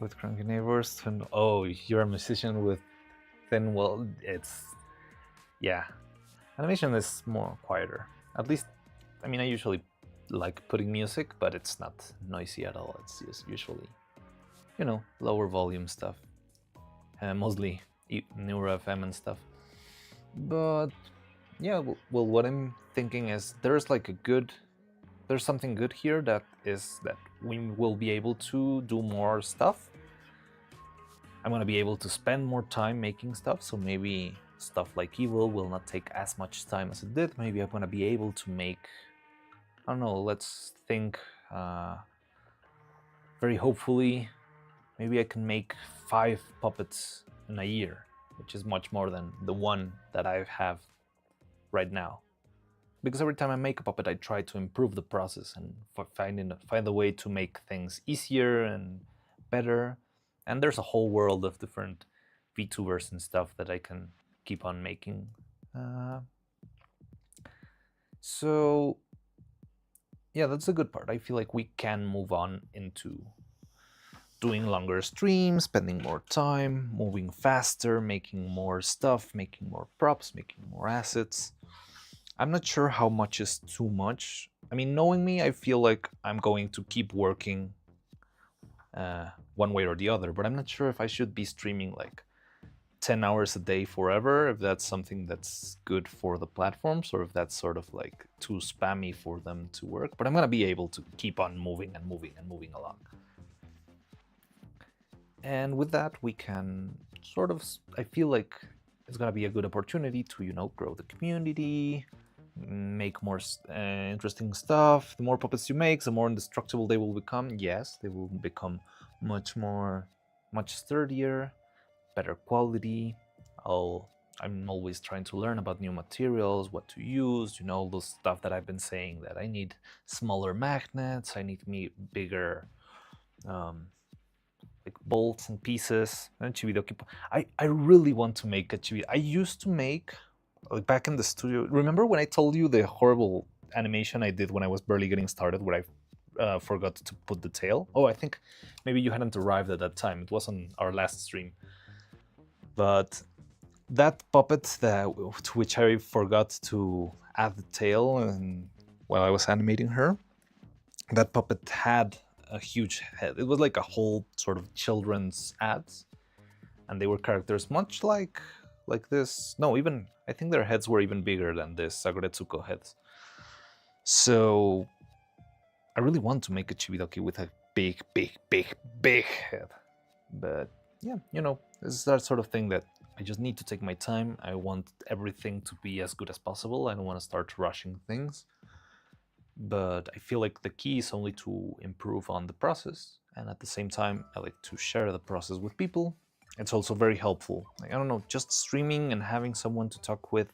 [SPEAKER 1] With cranky neighbors. Oh, you're a musician with thin. Well, it's, yeah. Animation is more quieter. At least, I mean, I usually like putting music, but it's not noisy at all. It's just usually, you know, lower volume stuff. Mostly newer FM and stuff. But yeah, well, what I'm thinking is there's something good here, that is that we will be able to do more stuff. I'm gonna be able to spend more time making stuff, so maybe stuff like Evil will not take as much time as it did. Maybe I'm gonna be able to make, I don't know, let's think, very hopefully, maybe I can make 5 puppets in a year, which is much more than the one that I have right now. Because every time I make a puppet, I try to improve the process and find a way to make things easier and better. And there's a whole world of different VTubers and stuff that I can keep on making. So yeah, that's the good part. I feel like we can move on into doing longer streams, spending more time, moving faster, making more stuff, making more props, making more assets. I'm not sure how much is too much. I mean, knowing me, I feel like I'm going to keep working one way or the other, but I'm not sure if I should be streaming like 10 hours a day forever, if that's something that's good for the platforms, or if that's sort of like too spammy for them to work. But I'm gonna be able to keep on moving and moving and moving along. And with that, we can sort of, I feel like it's gonna be a good opportunity to, you know, grow the community, make more interesting stuff. The more puppets you make, the more indestructible they will become. Yes, they will become much sturdier, better quality. I'm always trying to learn about new materials, what to use, you know, all those stuff that I've been saying, that I need smaller magnets, I need bigger like bolts and pieces. And I really want to make a chibi. I used to make, like back in the studio, remember when I told you the horrible animation I did when I was barely getting started, where I forgot to put the tail? Oh, I think maybe you hadn't arrived at that time. It was on our last stream. But that puppet to which I forgot to add the tail and while I was animating her, that puppet had a huge head. It was like a whole sort of children's ads, and they were characters much like this. No, even I think their heads were even bigger than this Sakuretsuko heads. So I really want to make a Chibidoki with a big head. But yeah, you know, it's that sort of thing that I just need to take my time. I want everything to be as good as possible. I don't want to start rushing things. But I feel like the key is only to improve on the process. And at the same time, I like to share the process with people. It's also very helpful. Like, I don't know, just streaming and having someone to talk with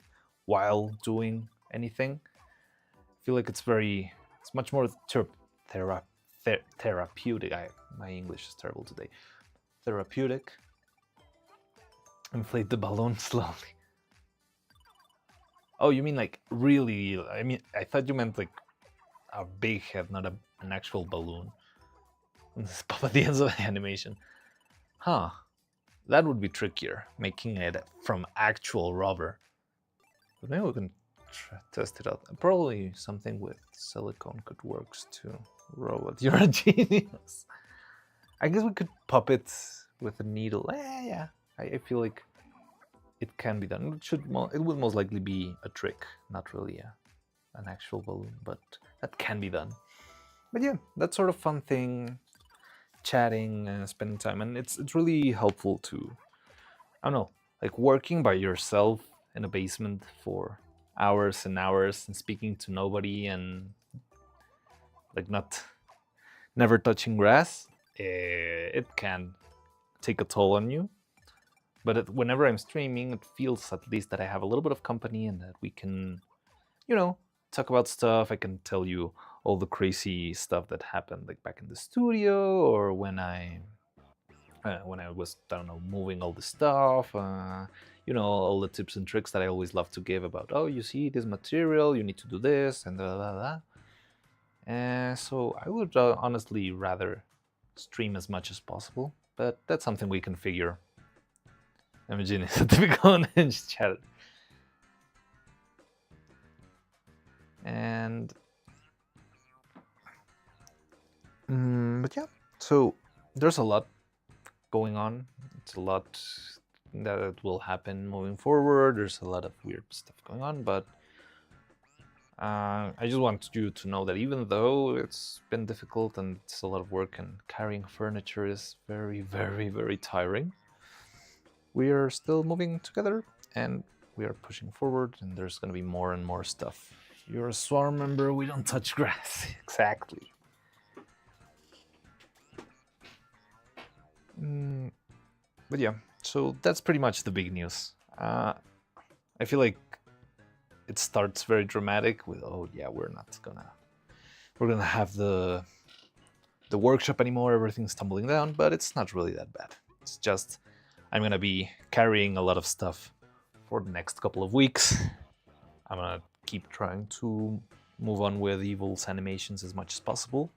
[SPEAKER 1] while doing anything. I feel like it's much more therapeutic. My English is terrible today. Therapeutic. Inflate the balloon slowly. Oh, you mean like really? I mean, I thought you meant like a big head, not an actual balloon. Pop at the ends of the animation. Huh. That would be trickier, making it from actual rubber. But maybe we can test it out. Probably something with silicone could work too. Robot, you're a genius. I guess we could pop it with a needle. Yeah, I feel like it can be done. It would most likely be a trick, not really an actual balloon, but that can be done. But yeah, that sort of fun thing, chatting, spending time, and it's really helpful to, I don't know, like working by yourself in a basement for hours and hours and speaking to nobody and like never touching grass. It can take a toll on you. But whenever I'm streaming, it feels at least that I have a little bit of company and that we can, talk about stuff. I can tell you all the crazy stuff that happened, like back in the studio, or when I was, I don't know, moving all the stuff. All the tips and tricks that I always love to give about. Oh, you see this material, you need to do this, and blah blah blah. So I would honestly rather stream as much as possible, but that's something we can figure. Imagine it's a typical unhinged chat. And but yeah, so there's a lot going on. It's a lot that will happen moving forward. There's a lot of weird stuff going on, but I just want you to know that even though it's been difficult and it's a lot of work and carrying furniture is very, very, very tiring, we are still moving together and we are pushing forward, and there's going to be more and more stuff. You're a swarm member, we don't touch grass. Exactly. But yeah, so that's pretty much the big news. I feel like it starts very dramatic with, oh yeah, we're gonna have the workshop anymore, everything's tumbling down, but it's not really that bad. It's just I'm gonna be carrying a lot of stuff for the next couple of weeks. I'm gonna keep trying to move on with Evil's animations as much as possible.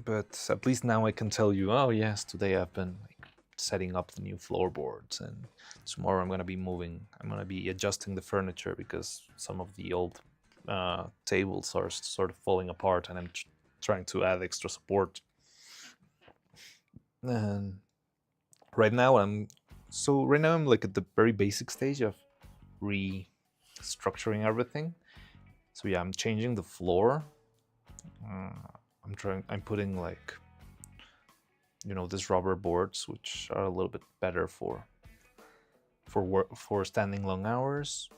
[SPEAKER 1] But at least now I can tell you, oh yes, today I've been setting up the new floorboards, and tomorrow I'm gonna be adjusting the furniture because some of the old tables are sort of falling apart, and I'm trying to add extra support. And right now I'm like at the very basic stage of restructuring everything. So yeah, I'm changing the floor. I'm putting like, these rubber boards, which are a little bit better for standing long hours.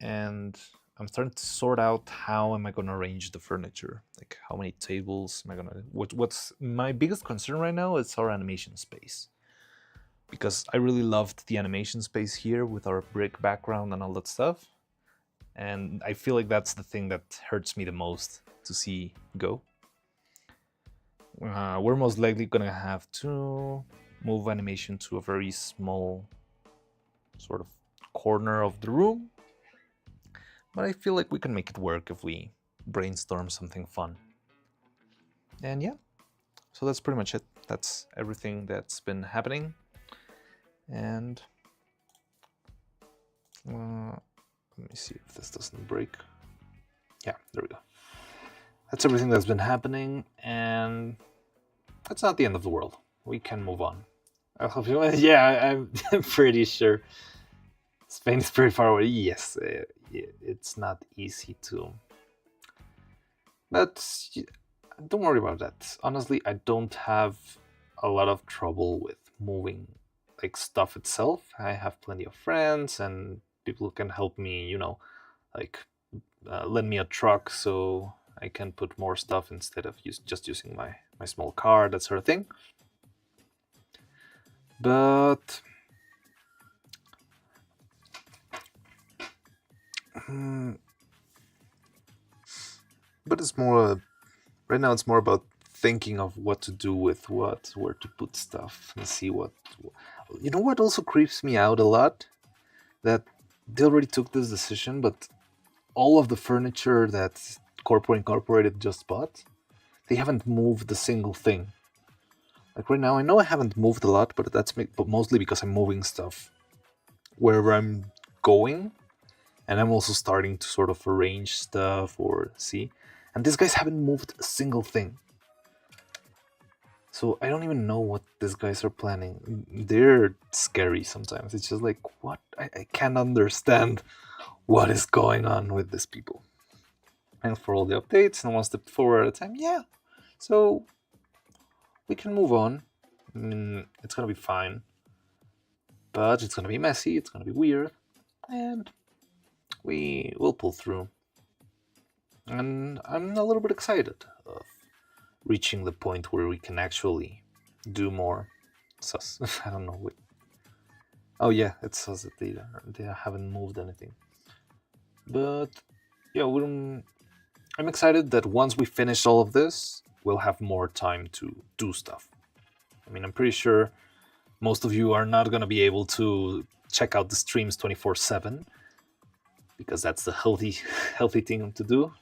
[SPEAKER 1] And I'm starting to sort out how am I going to arrange the furniture, like how many tables am I going to. What's my biggest concern right now is our animation space, because I really loved the animation space here with our brick background and all that stuff, and I feel like that's the thing that hurts me the most to see go. We're most likely gonna have to move animation to a very small sort of corner of the room, but I feel like we can make it work if we brainstorm something fun. And yeah, so that's pretty much it. That's everything that's been happening. And let me see if this doesn't break. Yeah, there we go. That's everything that's been happening, and that's not the end of the world. We can move on. I hope you. Yeah, I'm pretty sure Spain is pretty far away. Yes, it's not easy to. But don't worry about that. Honestly, I don't have a lot of trouble with moving like stuff itself. I have plenty of friends and people who can help me. Lend me a truck so I can put more stuff instead of just using my small car, that sort of thing. But it's more right now. It's more about thinking of what to do with what, where to put stuff, and see what. What also creeps me out a lot, that they already took this decision, but all of the furniture that Corporate Incorporated just bought, they haven't moved a single thing. Like right now, I know I haven't moved a lot, but that's mostly because I'm moving stuff wherever I'm going, and I'm also starting to sort of arrange stuff or see. And these guys haven't moved a single thing. So I don't even know what these guys are planning. They're scary sometimes. It's just like, what? I can't understand what is going on with these people. And for all the updates and one step forward at a time, yeah. So we can move on. It's gonna be fine. But it's gonna be messy, it's gonna be weird, and we will pull through. And I'm a little bit excited of reaching the point where we can actually do more. Sus. I don't know. Wait. Oh yeah, it says that they haven't moved anything. But yeah, I'm excited that once we finish all of this, we'll have more time to do stuff. I mean, I'm pretty sure most of you are not going to be able to check out the streams 24/7 because that's the healthy thing to do,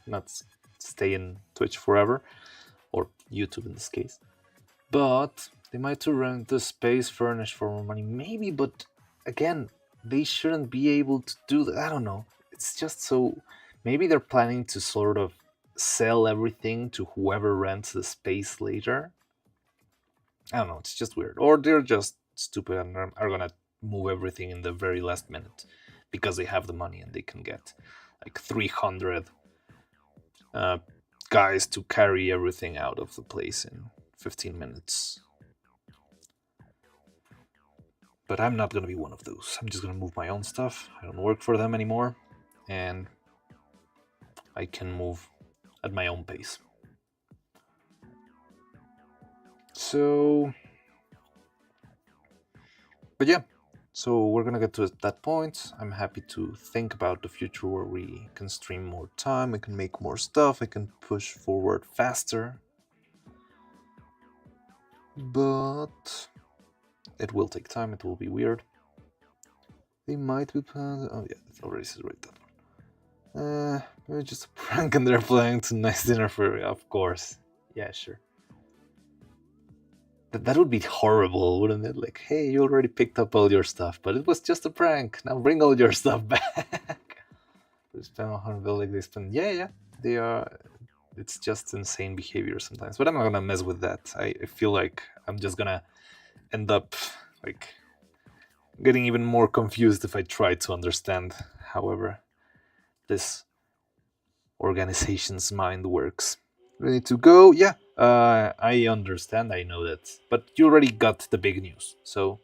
[SPEAKER 1] not stay in Twitch forever, or YouTube in this case. But they might to rent the space furnished for more money, maybe. But again, they shouldn't be able to do that. I don't know. It's just so. Maybe they're planning to sort of sell everything to whoever rents the space later. I don't know. It's just weird, or they're just stupid and are gonna move everything in the very last minute because they have the money and they can get like 300 guys to carry everything out of the place in 15 minutes. But I'm not gonna be one of those. I'm just gonna move my own stuff. I don't work for them anymore, and I can move at my own pace. So, but yeah, so we're gonna get to that point. I'm happy to think about the future where we can stream more time, we can make more stuff, I can push forward faster. But it will take time, it will be weird. They might be planned. Oh yeah, it already says right that one. Maybe just a prank and they're planning to nice dinner for, of course. Yeah, sure. That would be horrible, wouldn't it? Like, hey, you already picked up all your stuff, but it was just a prank. Now bring all your stuff back. They spend 100 like they spend. Yeah, they are. It's just insane behavior sometimes. But I'm not gonna mess with that. I feel like I'm just gonna end up like getting even more confused if I try to understand. However, this organization's mind works. Ready to go? Yeah, I understand. I know that, but you already got the big news. So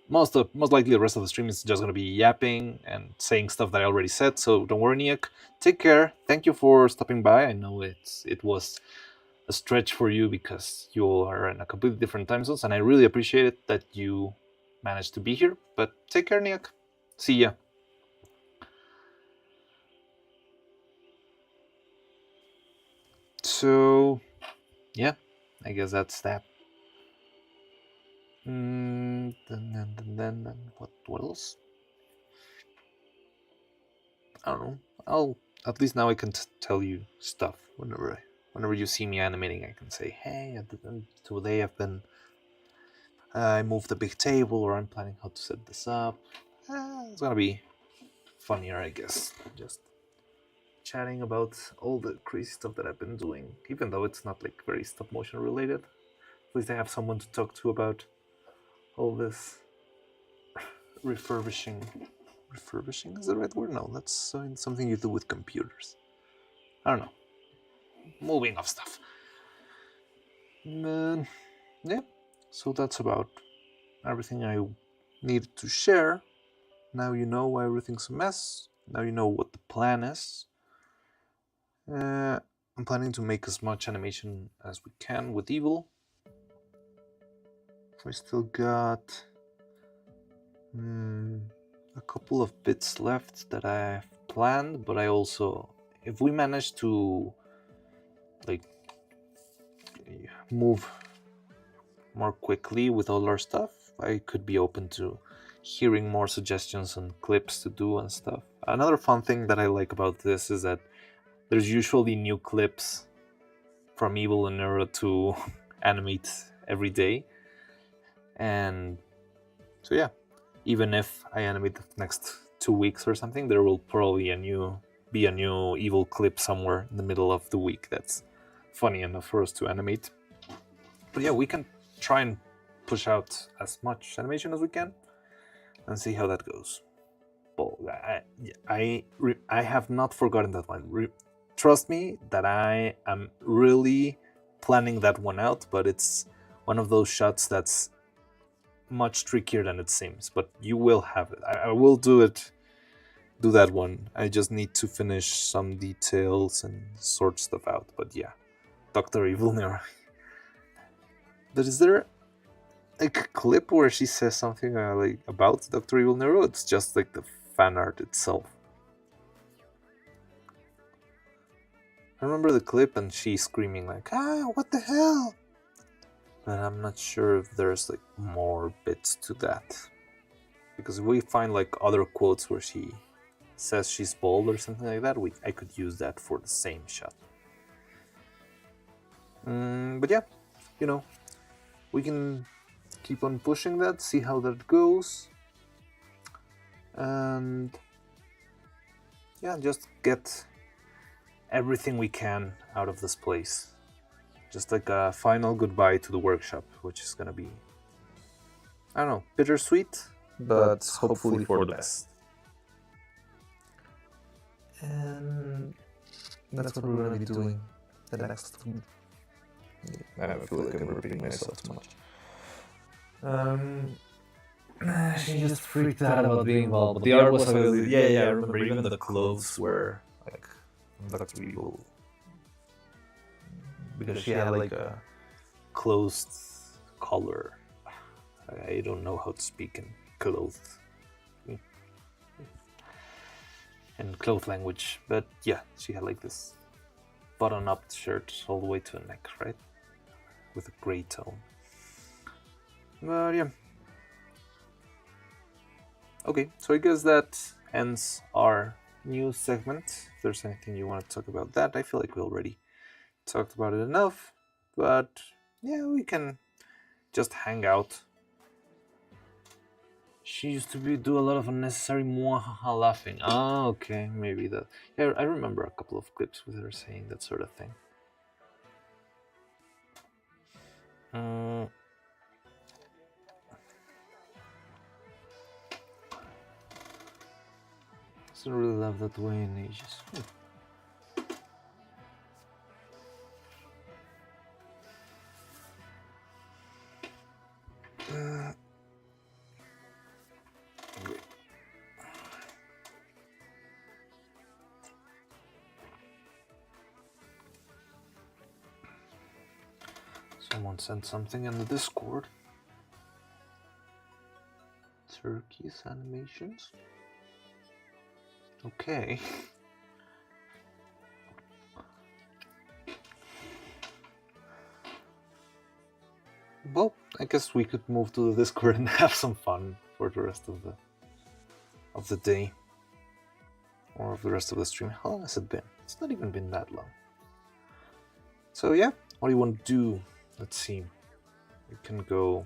[SPEAKER 1] most likely the rest of the stream is just gonna be yapping and saying stuff that I already said. So don't worry, Niak. Take care. Thank you for stopping by. I know it was a stretch for you because you all are in a completely different time zones, and I really appreciate it that you managed to be here. But take care, Niak. See ya. So, yeah, I guess that's that. Then what else? I don't know. I'll at least now I can tell you stuff whenever you see me animating. I can say, hey, today I moved a big table, or I'm planning how to set this up. It's gonna be funnier, I guess. Just chatting about all the crazy stuff that I've been doing, even though it's not like very stop motion related. At least I have someone to talk to about all this refurbishing. Refurbishing is the right word? No, that's something you do with computers. I don't know. Moving of stuff. Yeah, so that's about everything I needed to share. Now you know why everything's a mess. Now you know what the plan is. I'm planning to make as much animation as we can with Evil. I still got a couple of bits left that I've planned, but I also, if we manage to like move more quickly with all our stuff, I could be open to hearing more suggestions on clips to do and stuff. Another fun thing that I like about this is that there's usually new clips from Evil and Neuro to animate every day. And so yeah, even if I animate the next 2 weeks or something, there will probably be a new be a new evil clip somewhere in the middle of the week that's funny enough for us to animate. But yeah, we can try and push out as much animation as we can and see how that goes. But I have not forgotten that one. Trust me that I am really planning that one out, but it's one of those shots that's much trickier than it seems. But you will have it. I will do that one. I just need to finish some details and sort stuff out. But yeah, Dr. Evil Nero. But is there like a clip where she says something like about Dr. Evil Nero? It's just like the fan art itself. I remember the clip and she's screaming like, what the hell? But I'm not sure if there's like more bits to that. Because if we find like other quotes where she says she's bold or something like that, I could use that for the same shot. But yeah, we can keep on pushing that, see how that goes. And yeah, just get everything we can out of this place. Just like a final goodbye to the workshop, which is gonna be, I don't know, bittersweet, but hopefully for the best. And that's what we're gonna be doing the next. I feel like I'm repeating myself too much. She just freaked out about being involved, but the art was obviously, I remember even the clothes were like Dr. Evil, because she had like a closed collar. I don't know how to speak in clothed in cloth language, but yeah, she had like this button-up shirt all the way to the neck, right, with a gray tone. But yeah. Okay, so I guess that ends our news segment. If there's anything you want to talk about that, I feel like we already talked about it enough. But yeah, we can just hang out. She used to do a lot of unnecessary mwahaha laughing. Ah, okay, maybe that. Yeah, I remember a couple of clips with her saying that sort of thing. Doesn't really love that way in ages. Someone sent something in the Discord. Turkey's animations. Okay. Well, I guess we could move to the Discord and have some fun for the rest of the day. Or of the rest of the stream. How long has it been? It's not even been that long. So yeah, what do you want to do? Let's see. We can go.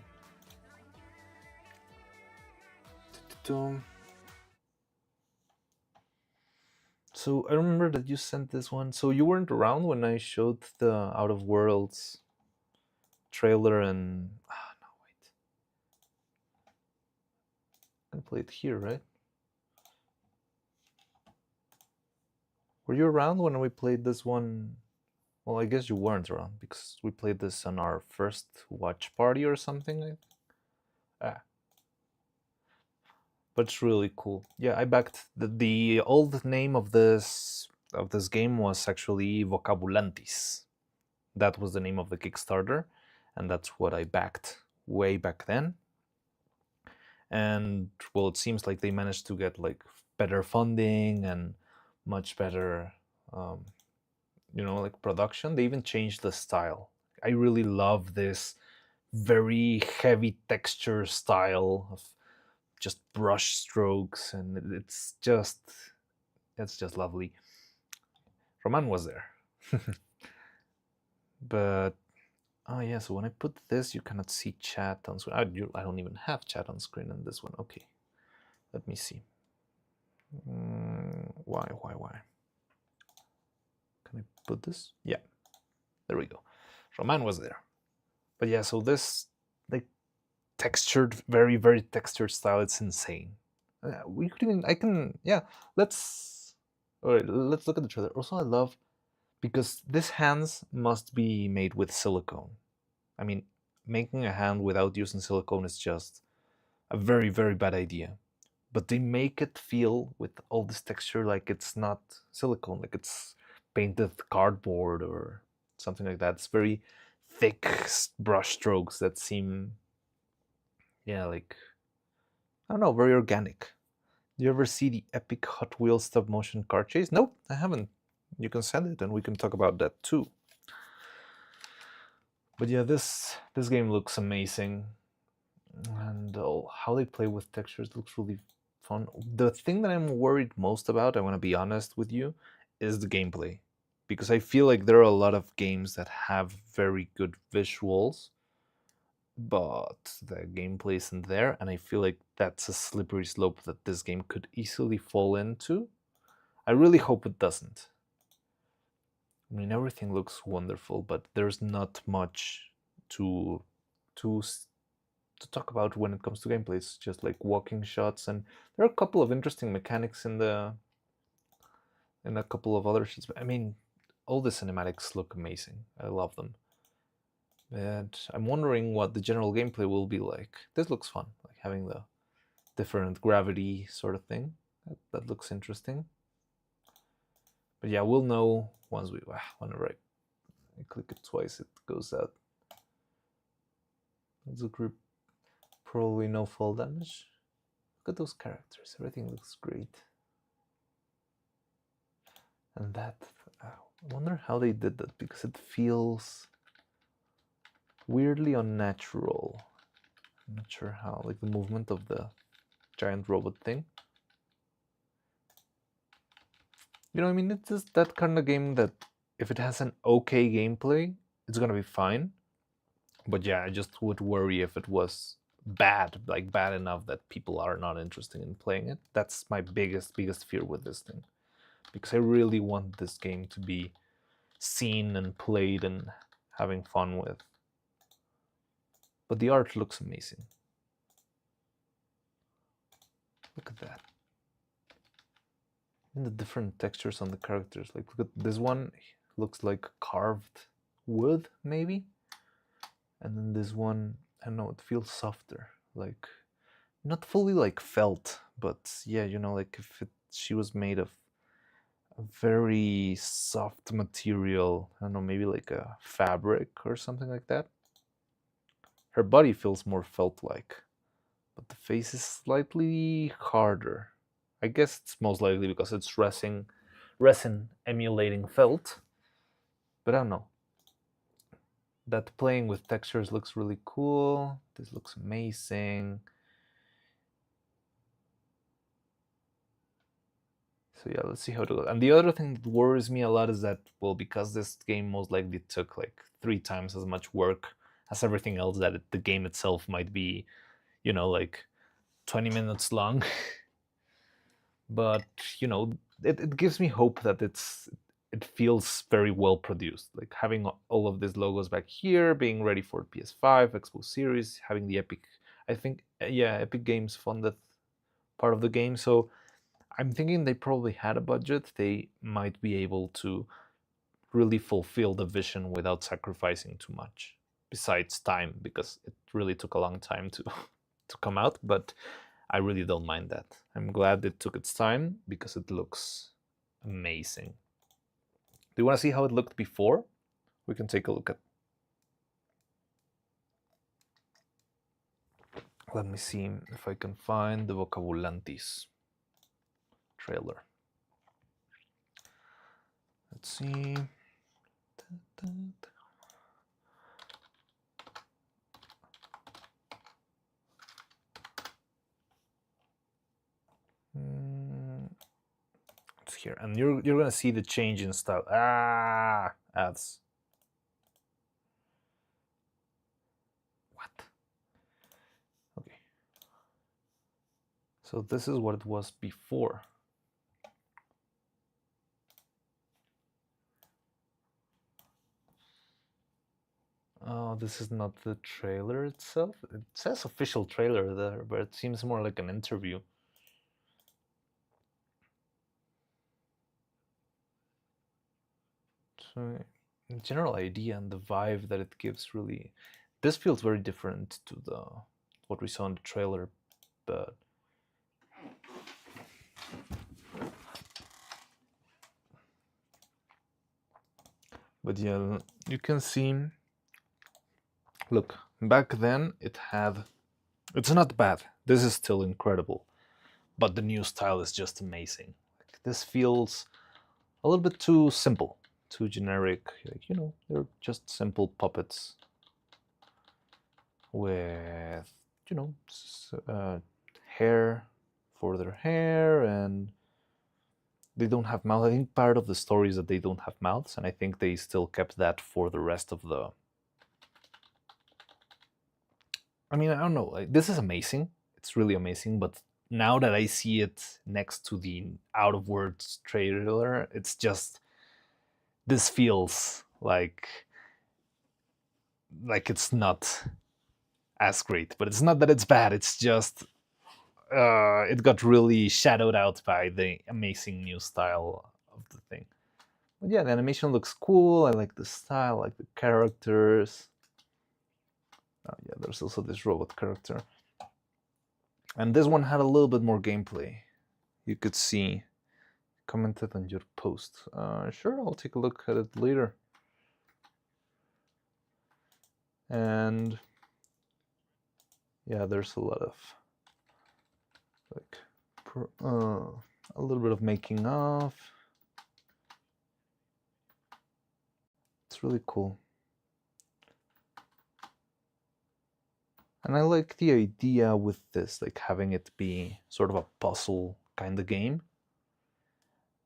[SPEAKER 1] So I remember that you sent this one. So you weren't around when I showed the Out of Worlds trailer and... no, wait. I can play it here, right? Were you around when we played this one? Well, I guess you weren't around because we played this on our first watch party or something. But it's really cool. Yeah, I backed the old name of this game was actually Vocabulantis. That was the name of the Kickstarter, and that's what I backed way back then. And well, it seems like they managed to get like better funding and much better, like production. They even changed the style. I really love this very heavy texture style of just brush strokes, and it's just lovely. Roman was there. But oh yeah, so when I put this, you cannot see chat on screen. I don't even have chat on screen in this one. Okay, let me see. Why? Can I put this? Yeah, there we go. Roman was there. But yeah, so this like textured, very, very textured style, it's insane. We could even, I can, yeah, let's, all right, let's look at the trailer. Also, I love, because this hands must be made with silicone. I mean, making a hand without using silicone is just a very, very bad idea. But they make it feel with all this texture like it's not silicone, like it's painted cardboard or something like that. It's very thick brush strokes that seem, yeah, like, I don't know, very organic. Do you ever see the epic Hot Wheels stop motion car chase? Nope, I haven't. You can send it and we can talk about that too. But yeah, this game looks amazing, and how they play with textures looks really fun. The thing that I'm worried most about, I want to be honest with you, is the gameplay, because I feel like there are a lot of games that have very good visuals, but the gameplay isn't there, and I feel like that's a slippery slope that this game could easily fall into. I really hope it doesn't. I mean, everything looks wonderful, but there's not much to to to talk about when it comes to gameplay. It's just like walking shots, and there are a couple of interesting mechanics in a couple of other shots. I mean, all the cinematics look amazing. I love them. And I'm wondering what the general gameplay will be like. This looks fun, like having the different gravity sort of thing. That looks interesting. But yeah, we'll know once whenever I click it twice, it goes out. Let's group. Probably no fall damage. Look at those characters. Everything looks great. And that, I wonder how they did that, because it feels weirdly unnatural. I'm not sure how, like the movement of the giant robot thing. You know, I mean, it's just that kind of game that if it has an okay gameplay, it's gonna be fine. But yeah, I just would worry if it was bad, like bad enough that people are not interested in playing it. That's my biggest fear with this thing, because I really want this game to be seen and played and having fun with. But the art looks amazing. Look at that. And the different textures on the characters. Like, look at this one, looks like carved wood, maybe. And then this one, I don't know, it feels softer. Like, not fully like felt, but yeah, you know, like if she was made of a very soft material, I don't know, maybe like a fabric or something like that. Her body feels more felt-like, but the face is slightly harder. I guess it's most likely because it's resin emulating felt, but I don't know. That playing with textures looks really cool. This looks amazing. So yeah, let's see how it goes. And the other thing that worries me a lot is that, well, because this game most likely took like 3 times as much work as everything else, that the game itself might be, you know, like 20 minutes long. But you know, it gives me hope that it feels very well produced, like having all of these logos back here, being ready for PS5, Xbox Series, having the Epic, I think, yeah, Epic Games funded part of the game. So I'm thinking they probably had a budget. They might be able to really fulfill the vision without sacrificing too much, besides time, because it really took a long time to to come out. But I really don't mind that. I'm glad it took its time because it looks amazing. Do you want to see how it looked before? We can take a look at. Let me see if I can find the Vocabulantis trailer. Let's see. It's here, and you're gonna see the change in style. Ads. What? Okay. So this is what it was before. Oh, this is not the trailer itself. It says official trailer there, but it seems more like an interview. So, the general idea and the vibe that it gives really, this feels very different to the what we saw in the trailer, but yeah, you can see. Look, back then it had. It's not bad. This is still incredible, but the new style is just amazing. Like, this feels a little bit too simple, too generic. Like, you know, they're just simple puppets with, you know, hair for their hair, and they don't have mouths. I think part of the story is that they don't have mouths, and I think they still kept that for the rest of the. I mean, I don't know. Like, this is amazing. It's really amazing, but now that I see it next to the Out of Words trailer, it's just this feels like it's not as great. But it's not that it's bad. It's just it got really shadowed out by the amazing new style of the thing. But yeah, the animation looks cool. I like the style, I like the characters. Oh yeah, there's also this robot character. And this one had a little bit more gameplay. You could see commented on your post. Sure, I'll take a look at it later. And yeah, there's a lot of like a little bit of making of. It's really cool. And I like the idea with this, like having it be sort of a puzzle kind of game.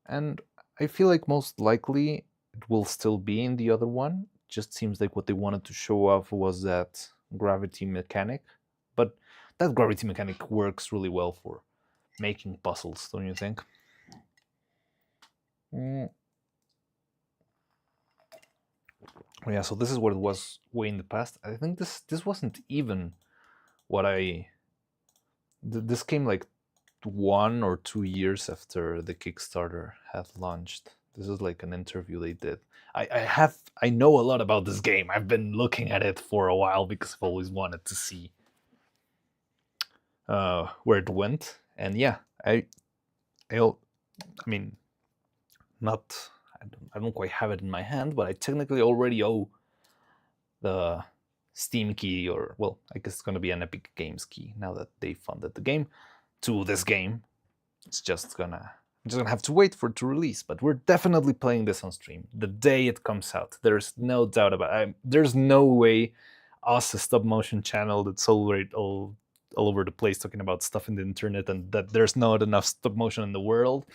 [SPEAKER 1] And I feel like most likely it will still be in the other one. Just seems like what they wanted to show off was that gravity mechanic. But that gravity mechanic works really well for making puzzles, don't you think? Yeah, so this is what it was way in the past. I think this wasn't even what this came like 1 or 2 years after the Kickstarter had launched. This is like an interview they did. I know a lot about this game. I've been looking at it for a while because I've always wanted to see where it went. And yeah, I mean, not I don't quite have it in my hand, but I technically already owe the Steam key, or well, I guess it's going to be an Epic Games key now that they funded the game to this game. It's just gonna I'm just gonna have to wait for it to release, but we're definitely playing this on stream the day it comes out. There's no doubt about it. There's no way us, a stop motion channel that's all over the place talking about stuff in the internet and that there's not enough stop motion in the world,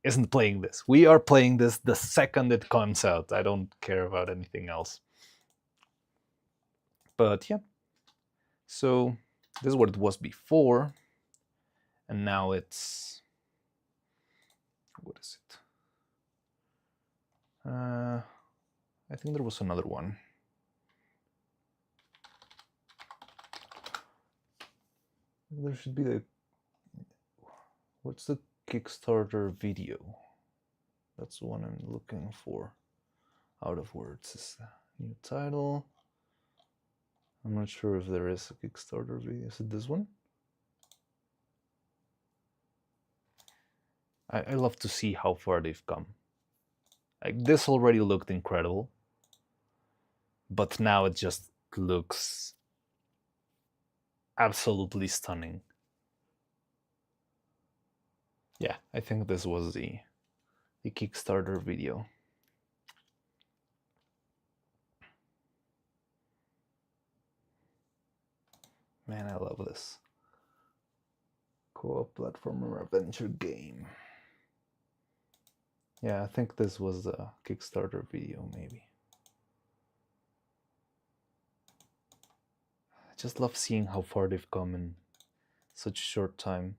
[SPEAKER 1] isn't playing this. We are playing this the second it comes out. I don't care about anything else. But yeah, so this is what it was before, and now it's, what is it? I think there was another one. There should be the, what's the Kickstarter video? That's the one I'm looking for. Out of Words is the new title. I'm not sure if there is a Kickstarter video. Is it this one? I love to see how far they've come. Like, this already looked incredible, but now it just looks absolutely stunning. Yeah, I think this was the Kickstarter video. Man, I love this. Co-op platformer adventure game. Yeah, I think this was the Kickstarter video, maybe. I just love seeing how far they've come in such a short time.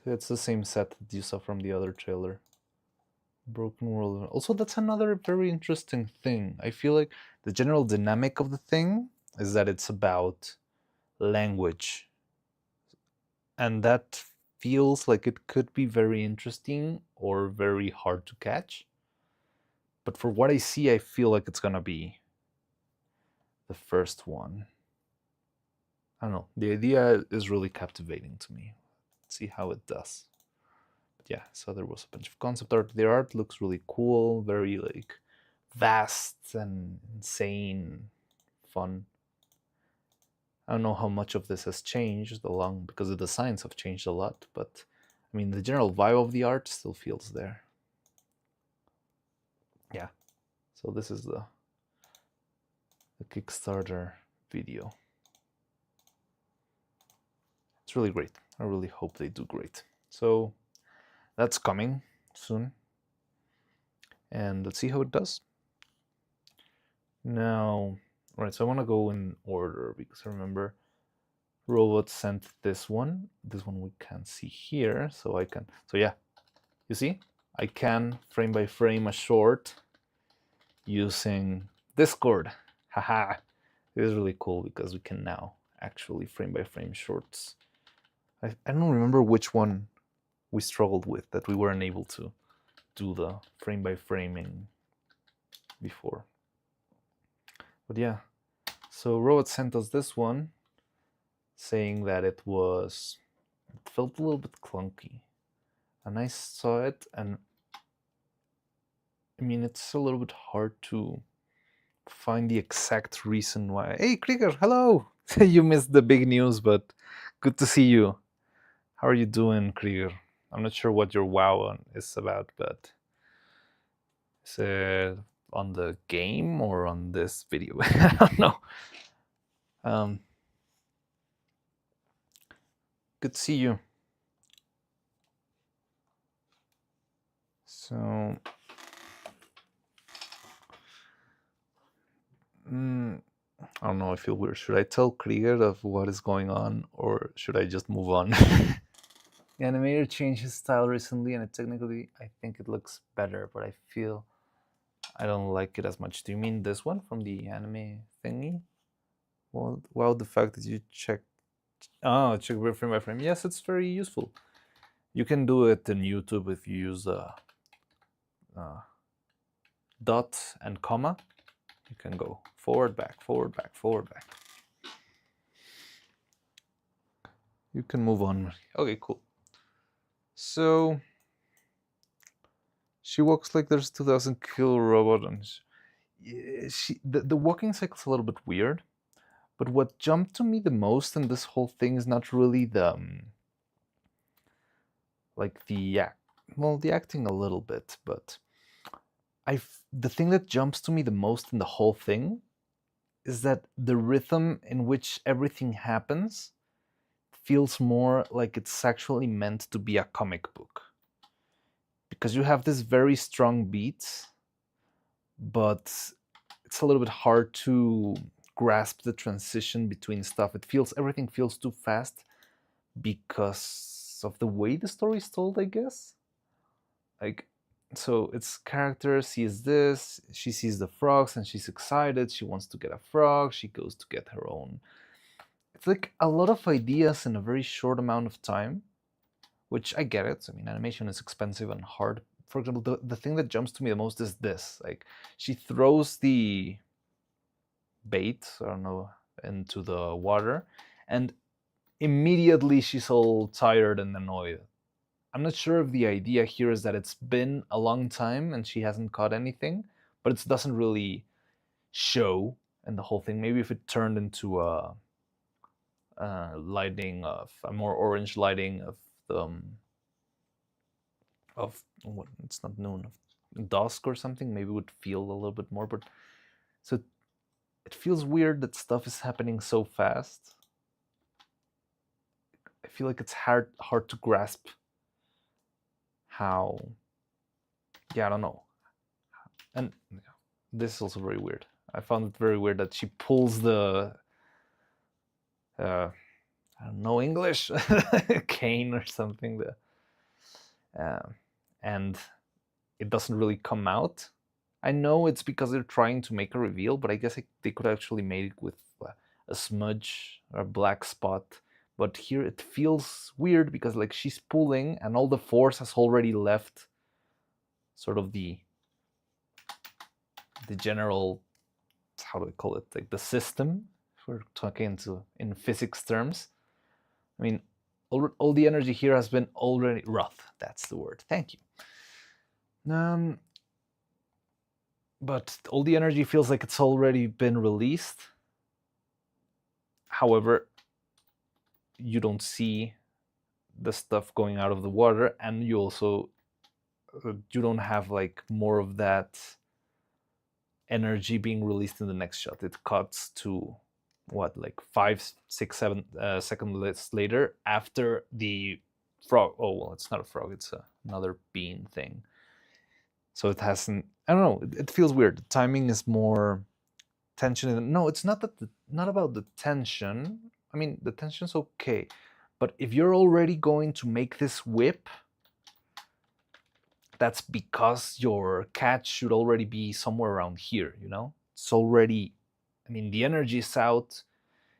[SPEAKER 1] So it's the same set that you saw from the other trailer. Broken world. Also, that's another very interesting thing. I feel like the general dynamic of the thing is that it's about language, and that feels like it could be very interesting or very hard to catch. But for what I see, I feel like it's gonna be the first one. I don't know. The idea is really captivating to me. Let's see how it does. But yeah, so there was a bunch of concept art. The art looks really cool, very like vast and insane, fun. I don't know how much of this has changed along because the designs have changed a lot, but I mean the general vibe of the art still feels there. Yeah. So this is the Kickstarter video. It's really great. I really hope they do great. So that's coming soon. And let's see how it does. Now, all right, so I want to go in order because I remember Robot sent this one. This one we can't see here, so I can. So yeah, you see, I can frame by frame a short using Discord. Haha, it is really cool because we can now actually frame by frame shorts. I don't remember which one we struggled with that we weren't able to do the frame by framing before. But yeah, so Robot sent us this one saying that it felt a little bit clunky. And I saw it, and I mean, it's a little bit hard to find the exact reason why. Hey, Krieger, hello! You missed the big news, but good to see you. How are you doing, Krieger? I'm not sure what your WoW is about, but is it on the game or on this video? I don't know. Good to see you. So, I don't know. I feel weird. Should I tell Krieger of what is going on, or should I just move on? The animator changed his style recently, and technically, I think it looks better, but I feel I don't like it as much. Do you mean this one from the anime thingy? Well, the fact that you check frame by frame. Yes, it's very useful. You can do it in YouTube if you use dot and comma. You can go forward, back, forward, back, forward, back. You can move on. Okay, cool. So she walks like there's 2,000 kilo robot, and the walking cycle's a little bit weird. But what jumped to me the most in this whole thing is not really the the acting a little bit, but the thing that jumps to me the most in the whole thing is that the rhythm in which everything happens feels more like it's actually meant to be a comic book. Because you have this very strong beats, but it's a little bit hard to grasp the transition between stuff. Everything feels too fast because of the way the story is told, I guess. Like, so its character sees this, she sees the frogs and she's excited, she wants to get a frog, she goes to get her own. It's like a lot of ideas in a very short amount of time, which I get it. I mean, animation is expensive and hard. For example, the thing that jumps to me the most is this. Like, she throws the bait, I don't know, into the water, and immediately she's all tired and annoyed. I'm not sure if the idea here is that it's been a long time and she hasn't caught anything, but it doesn't really show in the whole thing. Maybe if it turned into a lighting of a more orange lighting of the of what, it's not noon, of dusk or something, maybe it would feel a little bit more. But so it feels weird that stuff is happening so fast. I feel like it's hard to grasp how. Yeah, I don't know. And this is also very weird. I found it very weird that she pulls the I don't know English cane or something. And it doesn't really come out. I know it's because they're trying to make a reveal, but I guess they could actually make it with a smudge or a black spot. But here it feels weird because like she's pulling and all the force has already left sort of the general, how do I call it, like the system, if we're talking in physics terms. I mean, all the energy here has been already wrath. That's the word. Thank you. But all the energy feels like it's already been released. However, you don't see the stuff going out of the water, and you also you don't have like more of that energy being released in the next shot. It cuts to what, like 5, 6, 7 seconds later after the frog. Oh well, it's not a frog, it's another bean thing. So it hasn't, I don't know, it feels weird. The timing is more tension. No, it's not not about the tension. I mean, the tension's okay, but if you're already going to make this whip, that's because your catch should already be somewhere around here, you know? It's already, I mean, the energy is out.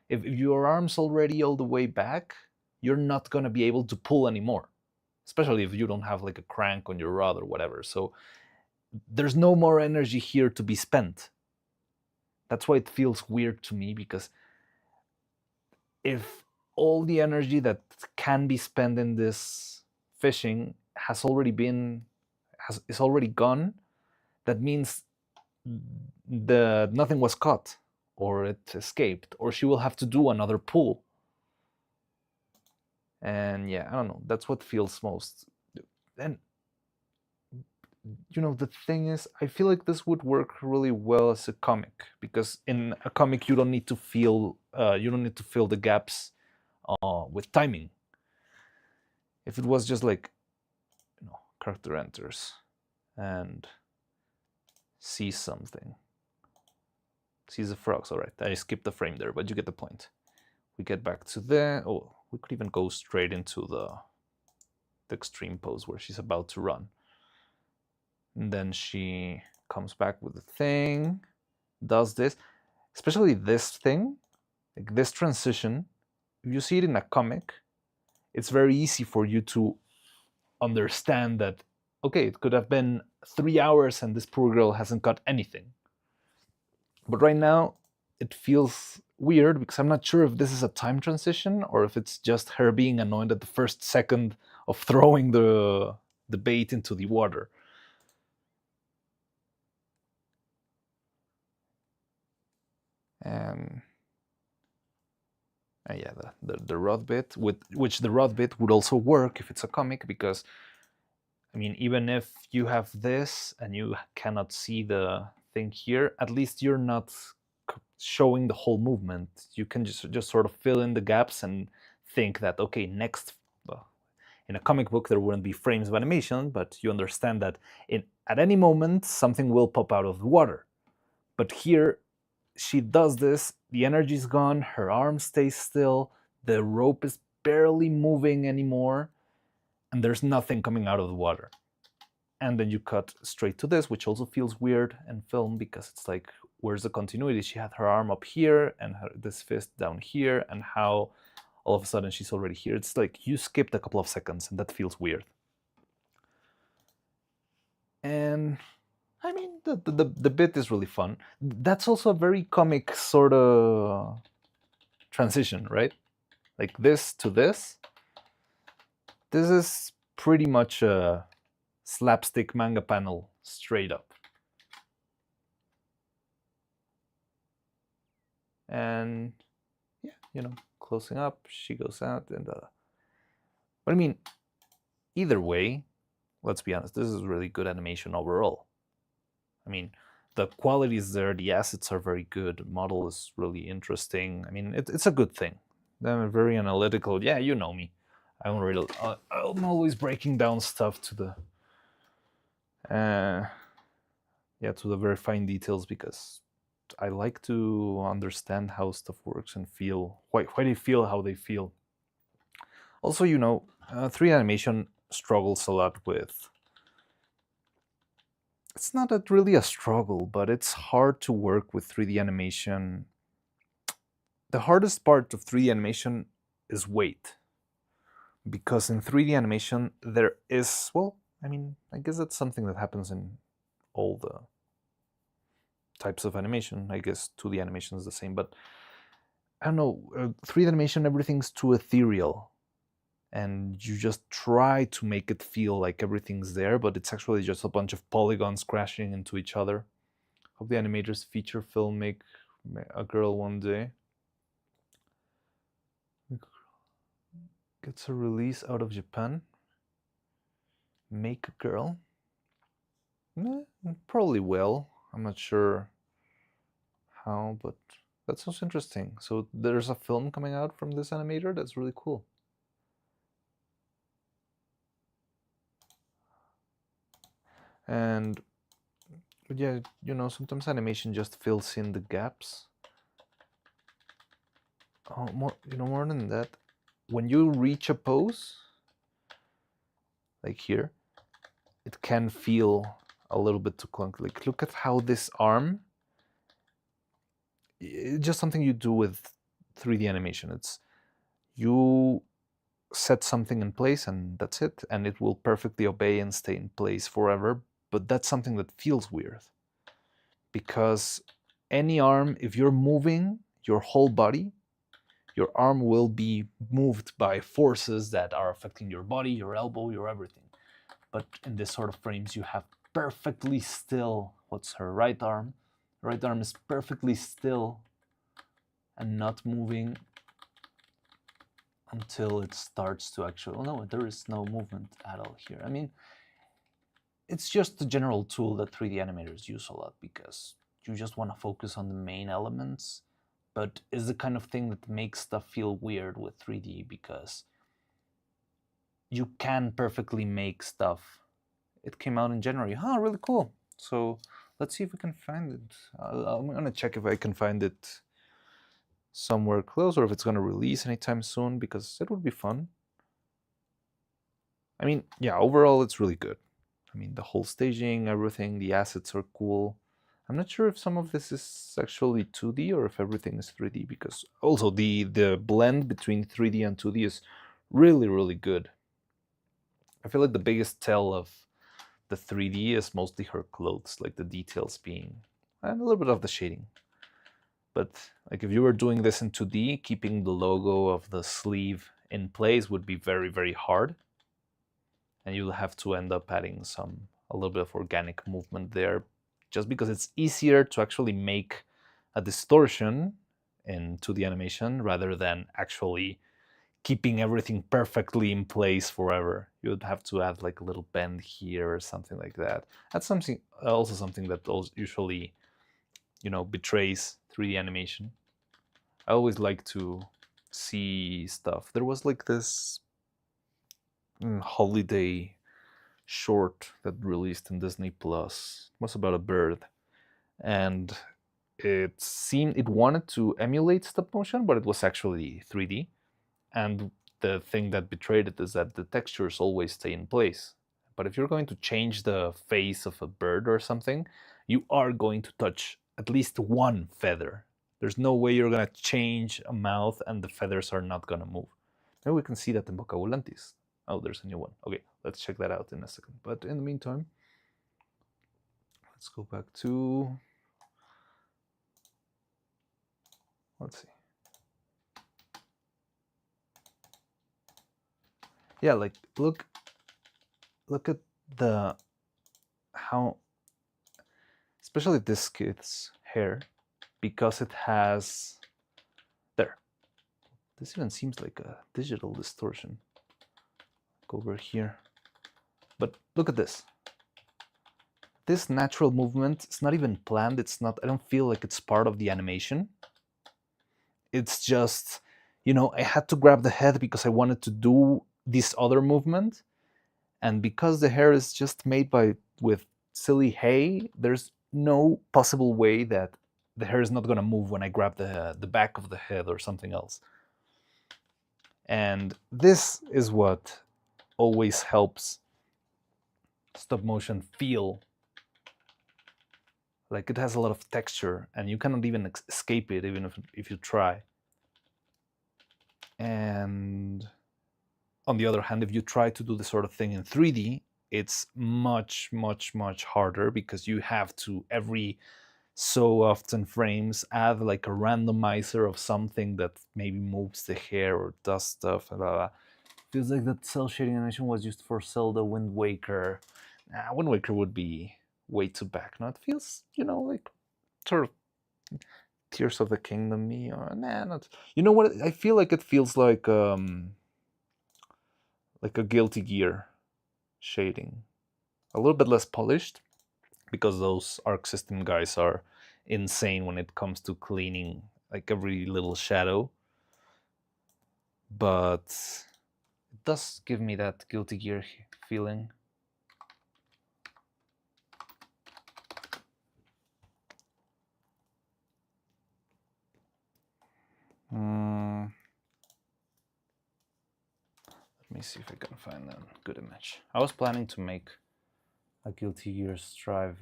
[SPEAKER 1] If your arm's already all the way back, you're not gonna be able to pull anymore, especially if you don't have like a crank on your rod or whatever. So there's no more energy here to be spent. That's why it feels weird to me, because if all the energy that can be spent in this fishing has already been is already gone, that means nothing was caught, or it escaped, or she will have to do another pull. And yeah, I don't know, that's what feels most. And you know, the thing is, I feel like this would work really well as a comic, because in a comic you don't need to fill the gaps with timing. If it was just like, you know, character enters and sees something, sees the frogs. All right, I skipped the frame there, but you get the point. We get back to we could even go straight into the extreme pose where she's about to run. And then she comes back with the thing, does this, especially this thing, like this transition. If you see it in a comic, it's very easy for you to understand that, okay, it could have been 3 hours and this poor girl hasn't got anything. But right now, it feels weird because I'm not sure if this is a time transition or if it's just her being annoyed at the first second of throwing the bait into the water. And yeah, the rod bit, which the rod bit would also work if it's a comic, because I mean, even if you have this and you cannot see the thing here, at least you're not showing the whole movement. You can just sort of fill in the gaps and think that, okay, next, well, in a comic book there wouldn't be frames of animation, but you understand that at any moment something will pop out of the water. But here she does this, the energy's gone, her arm stays still, the rope is barely moving anymore, and there's nothing coming out of the water. And then you cut straight to this, which also feels weird in film, because it's like, where's the continuity? She had her arm up here and this fist down here, and how all of a sudden she's already here. It's like you skipped a couple of seconds, and that feels weird. And I mean, the bit is really fun. That's also a very comic sort of transition, right? Like this to this. This is pretty much a slapstick manga panel straight up. And yeah, you know, closing up, she goes out, and but I mean, either way, let's be honest, this is really good animation overall. I mean, the quality is there, the assets are very good, the model is really interesting. I mean, it's a good thing. They're very analytical. Yeah, you know me. I'm always breaking down stuff to the to the very fine details, because I like to understand how stuff works and feel why they feel how they feel. Also, you know, 3D animation struggles a lot with it's not really a struggle, but it's hard to work with 3D animation. The hardest part of 3D animation is weight. Because in 3D animation, there is, well, I mean, I guess that's something that happens in all the types of animation. I guess 2D animation is the same, but I don't know. 3D animation, everything's too ethereal. And you just try to make it feel like everything's there, but it's actually just a bunch of polygons crashing into each other. Hope the animators feature film Make a Girl One Day gets a release out of Japan. Make a Girl? Probably will. I'm not sure how, but that sounds interesting. So there's a film coming out from this animator? That's really cool. And yeah, you know, sometimes animation just fills in the gaps. Oh, more than that, when you reach a pose, like here, it can feel a little bit too clunky. Like, look at how this arm, it's just something you do with 3D animation. It's you set something in place and that's it, and it will perfectly obey and stay in place forever. But that's something that feels weird, because any arm, if you're moving your whole body, your arm will be moved by forces that are affecting your body, your elbow, your everything. But in this sort of frames, you have perfectly still, what's her right arm? Right arm is perfectly still and not moving until it starts to actually, oh no, there is no movement at all here. I mean, it's just a general tool that 3D animators use a lot because you just want to focus on the main elements, but it's the kind of thing that makes stuff feel weird with 3D because you can perfectly make stuff. It came out in January. Huh, really cool. So let's see if we can find it. I'm gonna check if I can find it somewhere close or if it's gonna release anytime soon, because it would be fun. I mean, yeah, overall it's really good. I mean, the whole staging, everything, the assets are cool. I'm not sure if some of this is actually 2D or if everything is 3D, because also the blend between 3D and 2D is really, really good. I feel like the biggest tell of the 3D is mostly her clothes, like the details being, and a little bit of the shading. But like if you were doing this in 2D, keeping the logo of the sleeve in place would be very, very hard. And you'll have to end up adding a little bit of organic movement there, just because it's easier to actually make a distortion in 2D animation rather than actually keeping everything perfectly in place forever. You would have to add like a little bend here or something like that. That's something that usually, you know, betrays 3D animation. I always like to see stuff. There was like this holiday short that released in Disney Plus. It was about a bird, and it wanted to emulate stop motion, but it was actually 3D. And the thing that betrayed it is that the textures always stay in place. But if you're going to change the face of a bird or something, you are going to touch at least one feather. There's no way you're gonna change a mouth and the feathers are not gonna move. Maybe we can see that in Vocabulantis. Oh, there's a new one. Okay, let's check that out in a second. But in the meantime, let's go back to, let's see. Yeah, like look at how, especially this kid's hair, because it has, there. This even seems like a digital distortion. Go over here. But look at this. This natural movement, it's not even planned. It's not, I don't feel like it's part of the animation. It's just, you know, I had to grab the head because I wanted to do this other movement. And because the hair is just made with silly hay, there's no possible way that the hair is not going to move when I grab the back of the head or something else. And this is what always helps stop motion feel Like it has a lot of texture, and you cannot even escape it, even if you try. And on the other hand, if you try to do the sort of thing in 3D, it's much, much, much harder because you have to every so often frames add like a randomizer of something that maybe moves the hair or does stuff. Blah, blah, blah. Feels like that cell shading animation was used for Zelda Wind Waker. Wind Waker would be way too back. No, it feels, like sort of Tears of the Kingdom me. Or nah, not. You know what? I feel like it feels like a Guilty Gear shading, a little bit less polished, because those Arc System guys are insane when it comes to cleaning like every little shadow. But it does give me that Guilty Gear feeling. Let me see if I can find a good image. I was planning to make a Guilty Gear Strive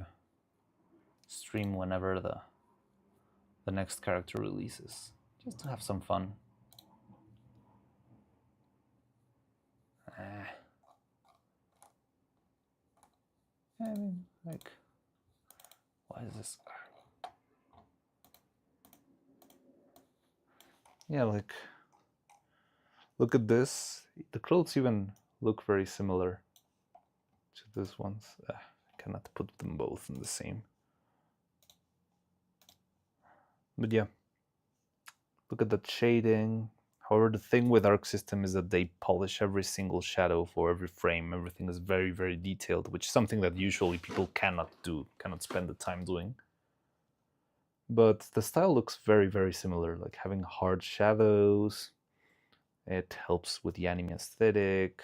[SPEAKER 1] stream whenever the next character releases, just to have some fun. I mean, like, why is this? Yeah, like, look at this. The clothes even look very similar to this ones. I cannot put them both in the same. But yeah, look at that shading. However, the thing with Arc System is that they polish every single shadow for every frame. Everything is very, very detailed, which is something that usually people cannot do, cannot spend the time doing. But the style looks very, very similar, like having hard shadows. It helps with the anime aesthetic.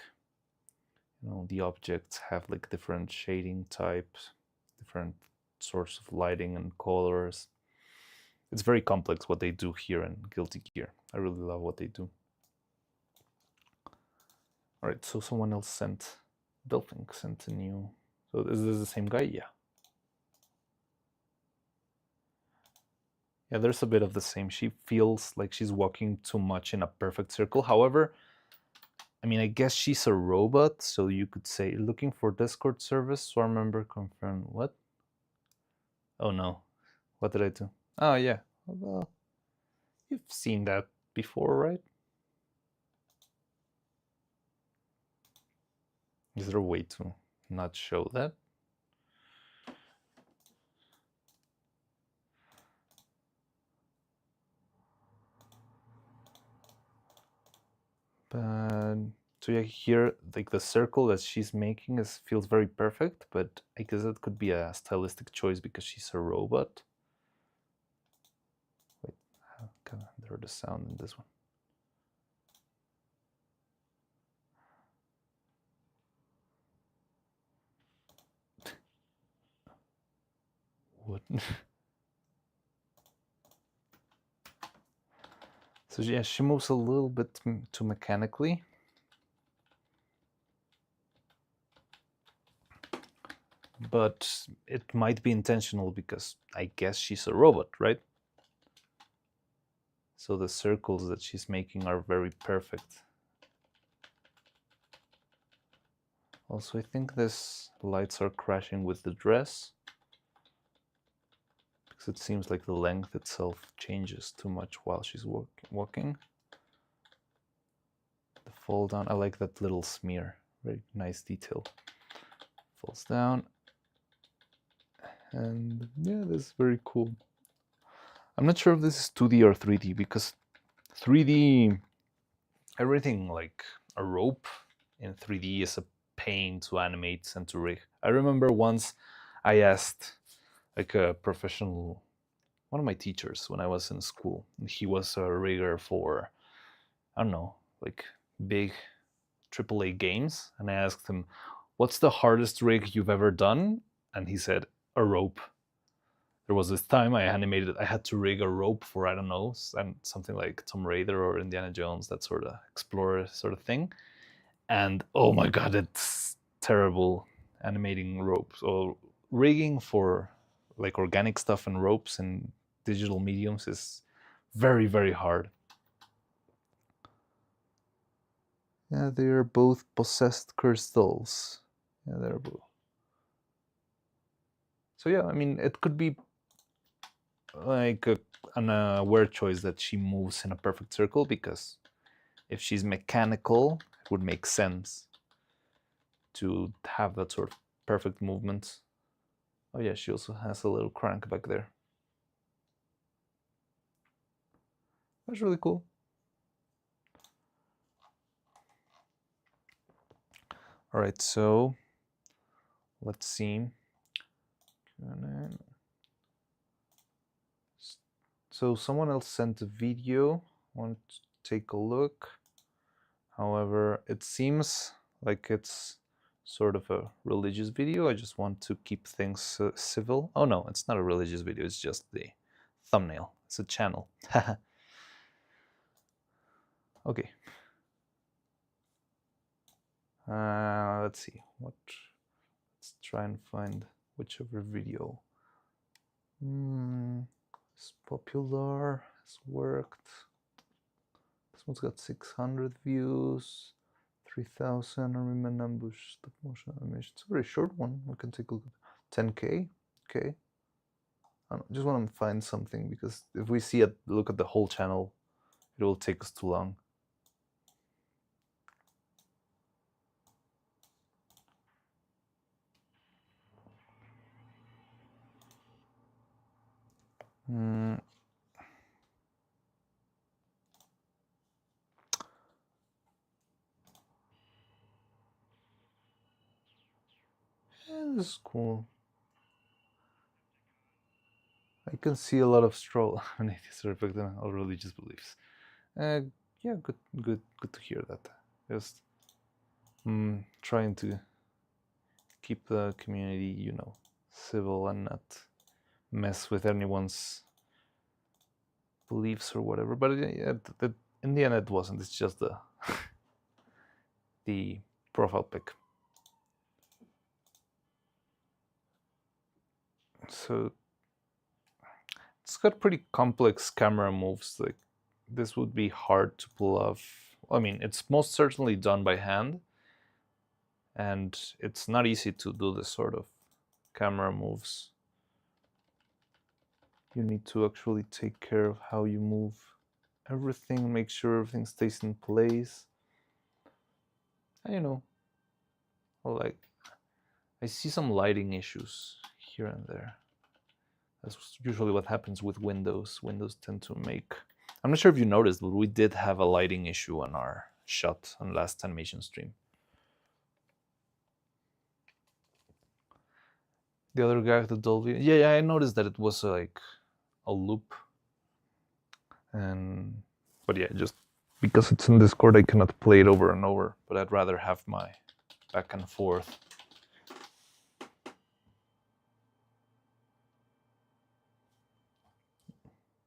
[SPEAKER 1] The objects have like different shading types, different sorts of lighting and colors. It's very complex what they do here in Guilty Gear. I really love what they do. All right, so someone else sent, Delphink sent a new. So is this the same guy? Yeah. Yeah, there's a bit of the same. She feels like she's walking too much in a perfect circle. However, I mean, I guess she's a robot, so you could say, looking for Discord service, swarm member confirmed. What? Oh no. What did I do? Oh yeah. Well, you've seen that before, right? Is there a way to not show that? But so yeah, here like the circle that she's making feels very perfect, but I guess that could be a stylistic choice because she's a robot. Wait, how can I hear the sound in this one? What? So yeah, she moves a little bit too mechanically. But it might be intentional because I guess she's a robot, right? So the circles that she's making are very perfect. Also, I think these lights are crashing with the dress, because it seems like the length itself changes too much while she's walking. The fall down, I like that little smear, very nice detail. Falls down. And yeah, this is very cool. I'm not sure if this is 2D or 3D, because 3D, everything like a rope in 3D is a pain to animate and to rig. I remember once I asked like a professional, one of my teachers when I was in school, and he was a rigger for, I don't know, like big AAA games. And I asked him, what's the hardest rig you've ever done? And he said, a rope. There was this time I had to rig a rope for, I don't know, and something like Tomb Raider or Indiana Jones, that sort of explorer sort of thing. And oh my God, it's terrible animating ropes or rigging for like organic stuff and ropes and digital mediums is very, very hard. Yeah, they are both possessed crystals. Yeah, they're both. So yeah, I mean, it could be like an aware choice that she moves in a perfect circle, because if she's mechanical, it would make sense to have that sort of perfect movement. Oh yeah, she also has a little crank back there. That's really cool. All right, so let's see. So someone else sent a video. I want to take a look. However, it seems like it's sort of a religious video. I just want to keep things civil. Oh no, it's not a religious video. It's just the thumbnail. It's a channel. Okay. Let's see. Let's try and find whichever video. It's popular. It's worked. This one's got 600 views, 3,000. Armament ambush, stop motion animation. It's a very short one. We can take a look. 10K. Okay. I just want to find something, because if we look at the whole channel, it will take us too long. Yeah, this is cool. I can see a lot of stroll atheists reflect on all religious beliefs. Yeah, good to hear that. Just trying to keep the community, you know, civil and not mess with anyone's beliefs or whatever. But in the end, it wasn't. It's just the the profile pic. So it's got pretty complex camera moves. Like, this would be hard to pull off. I mean, it's most certainly done by hand, and it's not easy to do this sort of camera moves. You need to actually take care of how you move everything, make sure everything stays in place. And, you know, like, I see some lighting issues here and there. That's usually what happens with Windows. Windows tend to make... I'm not sure if you noticed, but we did have a lighting issue on our shot on last animation stream. The other guy with the Dolby... Yeah, I noticed that it was like a loop. But yeah, just because it's in Discord, I cannot play it over and over. But I'd rather have my back and forth.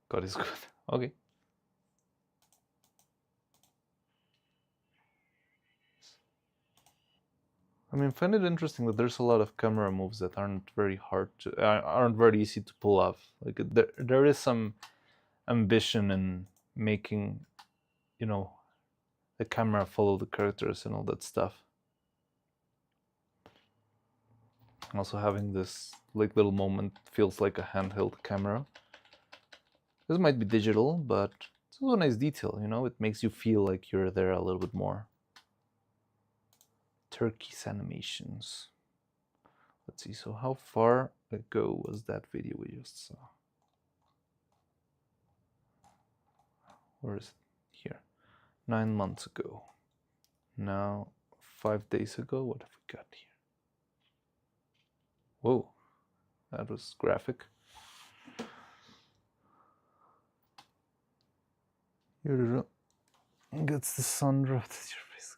[SPEAKER 1] God is good. Okay. I mean, find it interesting that there's a lot of camera moves that aren't very aren't very easy to pull off. Like, there is some ambition in making, you know, the camera follow the characters and all that stuff. Also, having this like little moment feels like a handheld camera. This might be digital, but it's also a nice detail, you know? It makes you feel like you're there a little bit more. Turkey's animations. Let's see, so how far ago was that video we just saw? Where is it? Here. 9 months ago. Now, 5 days ago, what have we got here? Whoa, that was graphic. Here gets the sun dropped at your face.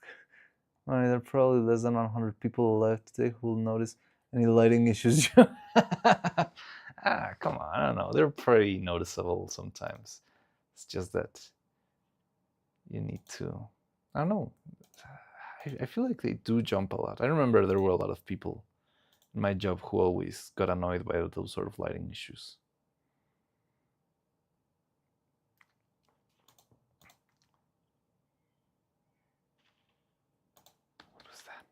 [SPEAKER 1] I mean, there are probably less than 100 people alive today who will notice any lighting issues. Come on, I don't know. They're pretty noticeable sometimes. It's just that you need to, I don't know. I feel like they do jump a lot. I remember there were a lot of people my job who always got annoyed by those sort of lighting issues. What was that?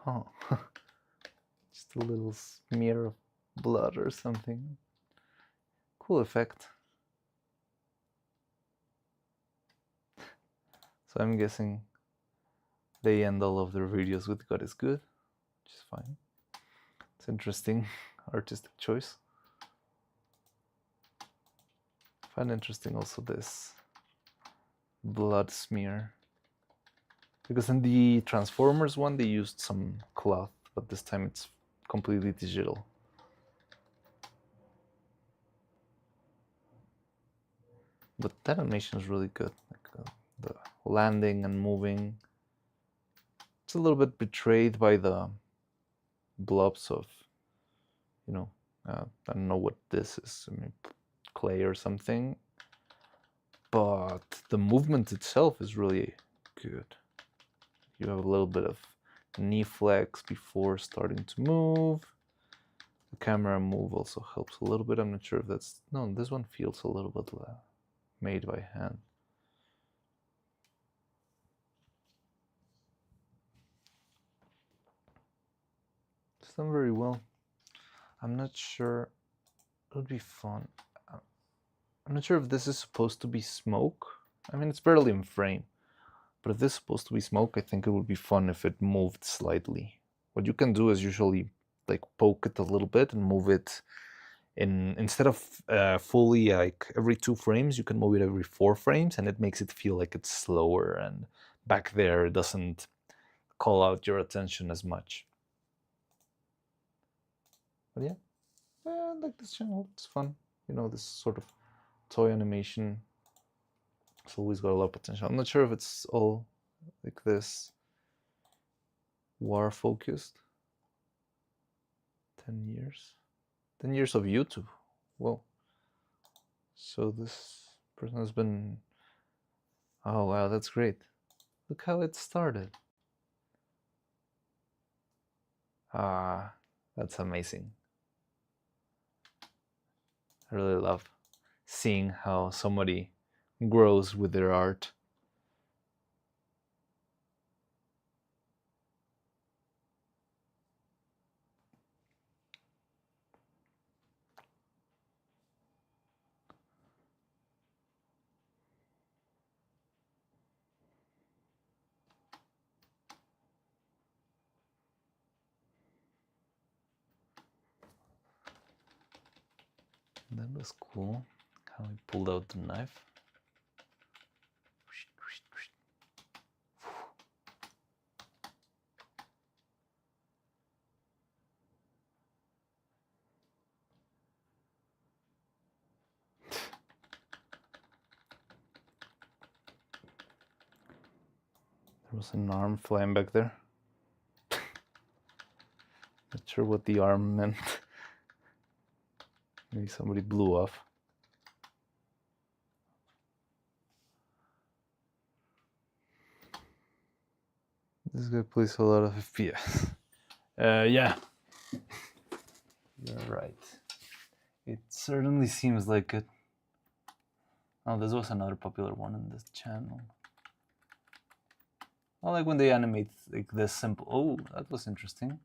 [SPEAKER 1] Oh, just a little smear of blood or something. Cool effect. So I'm guessing they end all of their videos with "God is good," which is fine. It's interesting artistic choice. I find interesting also this blood smear, because in the Transformers one they used some cloth, but this time it's completely digital. But that animation is really good, like the landing and moving. It's a little bit betrayed by the blobs of, you know, I don't know what this is, I mean, clay or something, but the movement itself is really good. You have a little bit of knee flex before starting to move. The camera move also helps a little bit. I'm not sure if that's, no, this one feels a little bit made by hand. It's done very well. I'm not sure, it would be fun. I'm not sure if this is supposed to be smoke. I mean, it's barely in frame, but if this is supposed to be smoke, I think it would be fun if it moved slightly. What you can do is usually like poke it a little bit and move it instead of fully like every 2 frames, you can move it every 4 frames, and it makes it feel like it's slower, and back there it doesn't call out your attention as much. But yeah, I like this channel. It's fun. You know, this sort of toy animation. It's always got a lot of potential. I'm not sure if it's all like this war focused. 10 years. 10 years of YouTube. Whoa. So this person has been, oh wow, that's great. Look how it started. Ah, that's amazing. I really love seeing how somebody grows with their art. That was cool, how he pulled out the knife. There was an arm flying back there. Not sure what the arm meant. Maybe somebody blew off. This guy plays a lot of FPS. Yeah, you're right. It certainly seems like it. Oh, this was another popular one in this channel. I like when they animate like this simple. Oh, that was interesting.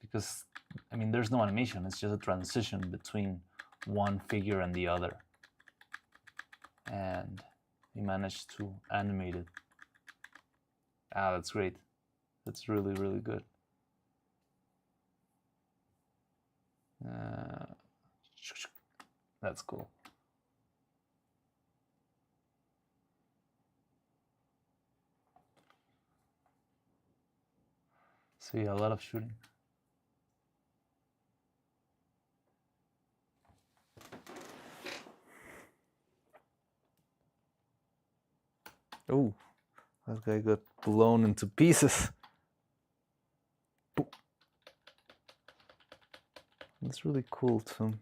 [SPEAKER 1] Because, I mean, there's no animation. It's just a transition between one figure and the other. And he managed to animate it. Ah, that's great. That's really, really good. That's cool. So yeah, a lot of shooting. Oh, that guy got blown into pieces. That's really cool too.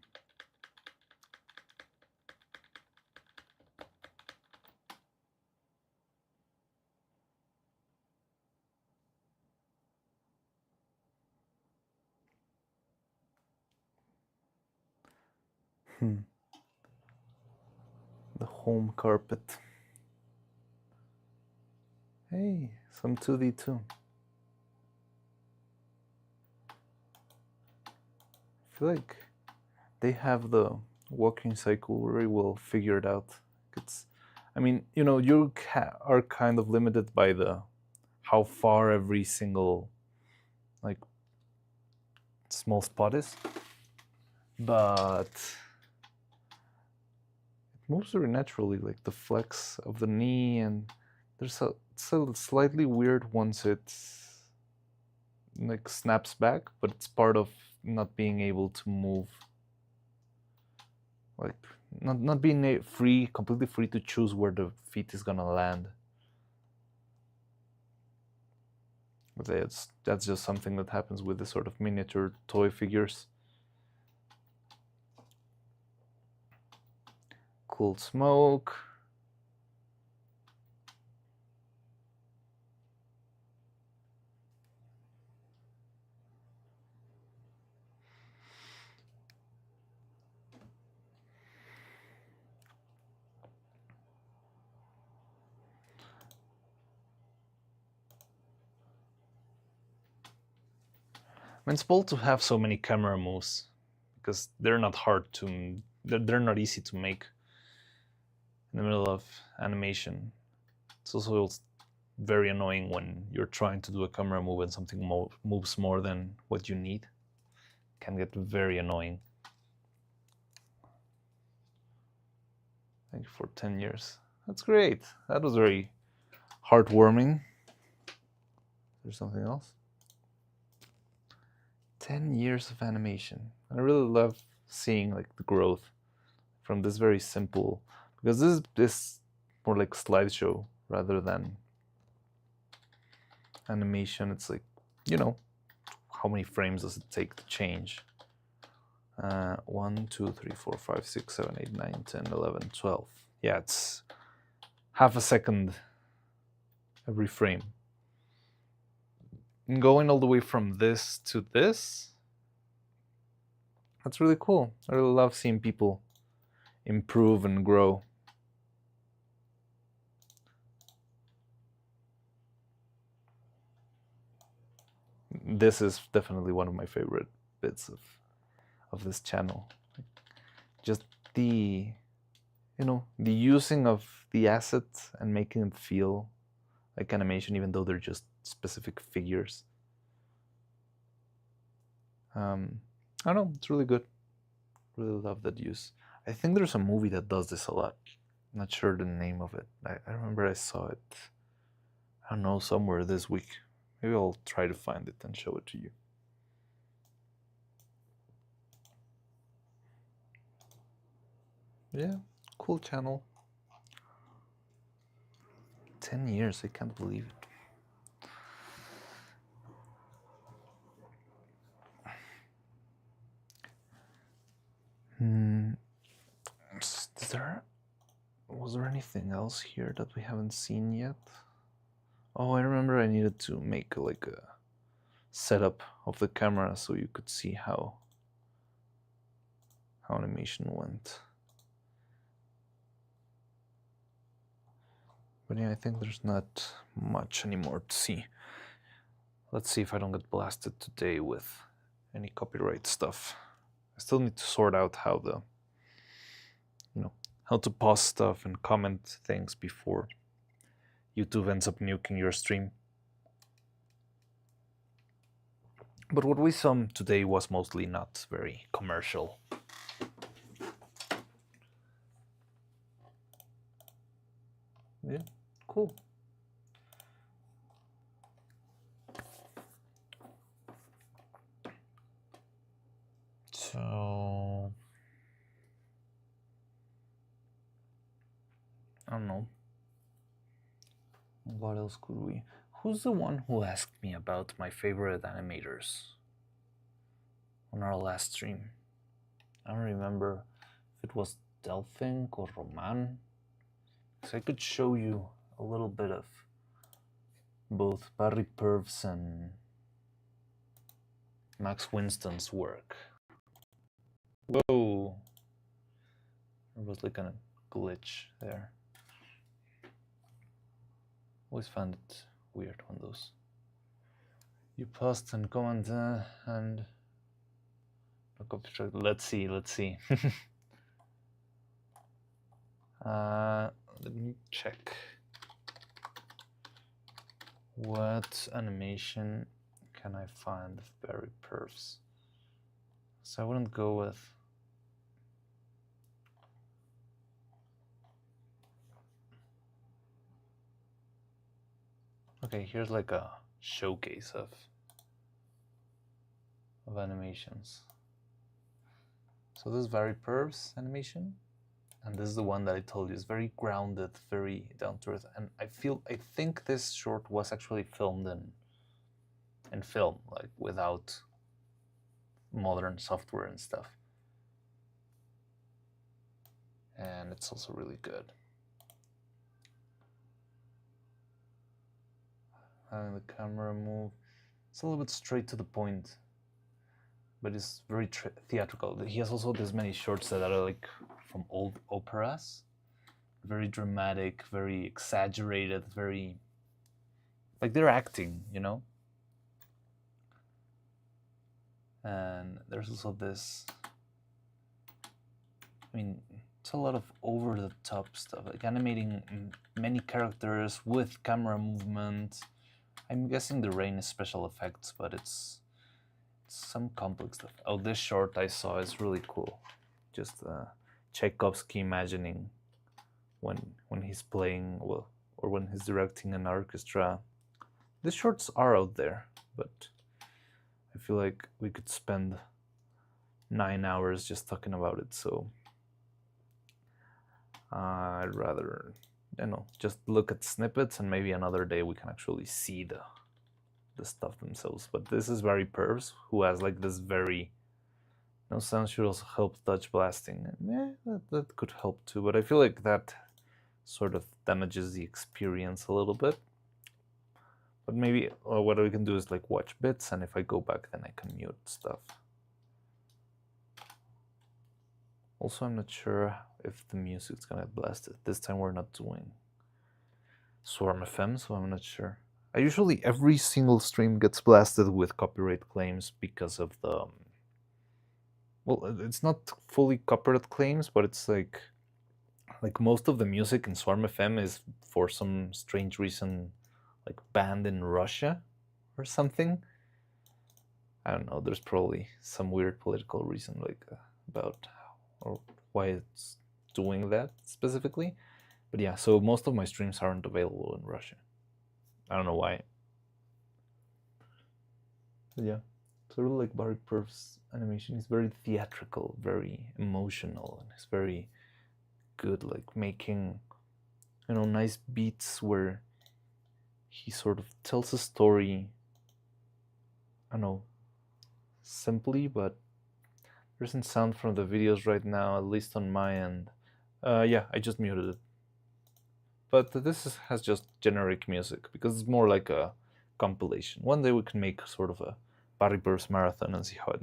[SPEAKER 1] The home carpet. Hey, some 2D too. I feel like they have the walking cycle very well figured out. It's, I mean, you know, you are kind of limited by the how far every single like small spot is, but it moves very naturally, like the flex of the knee, and it's a slightly weird once it like snaps back, but it's part of not being able to move, like not being completely free to choose where the feet is gonna land. But that's just something that happens with the sort of miniature toy figures. Cool smoke. I mean, it's bold to have so many camera moves because they're not hard to, they're not easy to make in the middle of animation. It's also very annoying when you're trying to do a camera move and something moves more than what you need. It can get very annoying. Thank you for 10 years. That's great. That was very heartwarming. There's something else. 10 years of animation. I really love seeing like the growth from this very simple, because this is more like slideshow rather than animation. It's like, you know, how many frames does it take to change? 1, 2, 3, 4, 5, 6, 7, 8, 9, 10, 11, 12. Yeah, it's half a second every frame. And going all the way from this to this, that's really cool. I really love seeing people improve and grow. This is definitely one of my favorite bits of this channel. Just the, you know, the using of the assets and making them feel like animation, even though they're just specific figures. I don't know, it's really good. Really love that use. I think there's a movie that does this a lot. I'm not sure the name of it. I remember I saw it, I don't know, somewhere this week. Maybe I'll try to find it and show it to you. Yeah, cool channel. 10 years, I can't believe it. Was there anything else here that we haven't seen yet? Oh, I remember I needed to make like a setup of the camera so you could see how animation went. But yeah, I think there's not much anymore to see. Let's see if I don't get blasted today with any copyright stuff. I still need to sort out how how to pause stuff and comment things before YouTube ends up nuking your stream. But what we saw today was mostly not very commercial. Yeah, cool. So, I don't know. What else could we? Who's the one who asked me about my favorite animators on our last stream? I don't remember if it was Delphine or Roman. So I could show you a little bit of both Barry Purves and Max Winston's work. Whoa. was like a glitch there. Always found it weird when those you post and comment and let's see. Let me check. What animation can I find of Barry Perfs? So I wouldn't go with. Okay, here's like a showcase of animations. So this is Barry Perfs animation, and this is the one that I told you is very grounded, very down to earth. And I think this short was actually filmed in film, like without modern software and stuff. And it's also really good. Having the camera move, it's a little bit straight to the point, but it's very theatrical. He has also this many shorts that are like from old operas, very dramatic, very exaggerated, very like they're acting, you know. And there's also this, I mean, it's a lot of over-the-top stuff, like animating many characters with camera movement. I'm guessing the rain is special effects, but it's some complex stuff. Oh, this short I saw is really cool. Just Tchaikovsky imagining when he's playing, well, or when he's directing an orchestra. These shorts are out there, but I feel like we could spend 9 hours just talking about it, so I'd rather, just look at snippets, and maybe another day we can actually see the stuff themselves. But this is Barry Perfs, who has like this very, sound should also help touch blasting. That could help too, but I feel like that sort of damages the experience a little bit. But maybe what we can do is like watch bits, and if I go back, then I can mute stuff. Also, I'm not sure if the music's gonna get blasted. This time we're not doing Swarm FM, so I'm not sure. I usually, every single stream gets blasted with copyright claims because of the, well, it's not fully copyright claims, but it's like most of the music in Swarm FM is for some strange reason like banned in Russia or something. I don't know, there's probably some weird political reason like about or why it's doing that specifically. But yeah, so most of my streams aren't available in Russia. I don't know why. But yeah, so I really like Barry Perf's animation. He's very theatrical, very emotional, and he's very good, like making, nice beats where he sort of tells a story, I don't know, simply, but there isn't sound from the videos right now, at least on my end. Yeah, I just muted it. But this has just generic music, because it's more like a compilation. One day we can make sort of a Barry Perf's marathon and see how it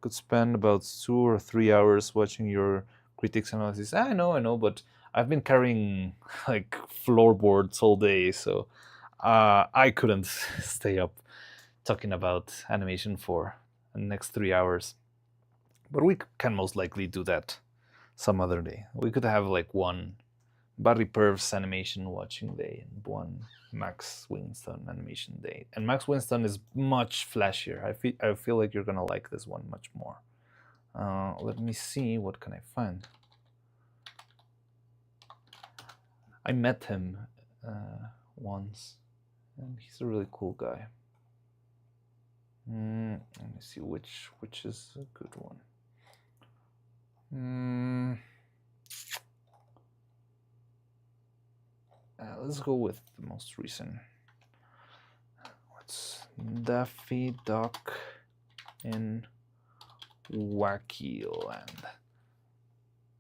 [SPEAKER 1] could spend about 2 or 3 hours watching your critics analysis. I know, but I've been carrying like floorboards all day, so I couldn't stay up talking about animation for the next 3 hours. But we can most likely do that some other day. We could have like one Barry Perf's animation watching day and one Max Winston animation day. And Max Winston is much flashier. I feel like you're gonna like this one much more. Let me see, what can I find? I met him once, and he's a really cool guy. Let me see which is a good one. Let's go with the most recent. What's Daffy Duck in Wacky Land?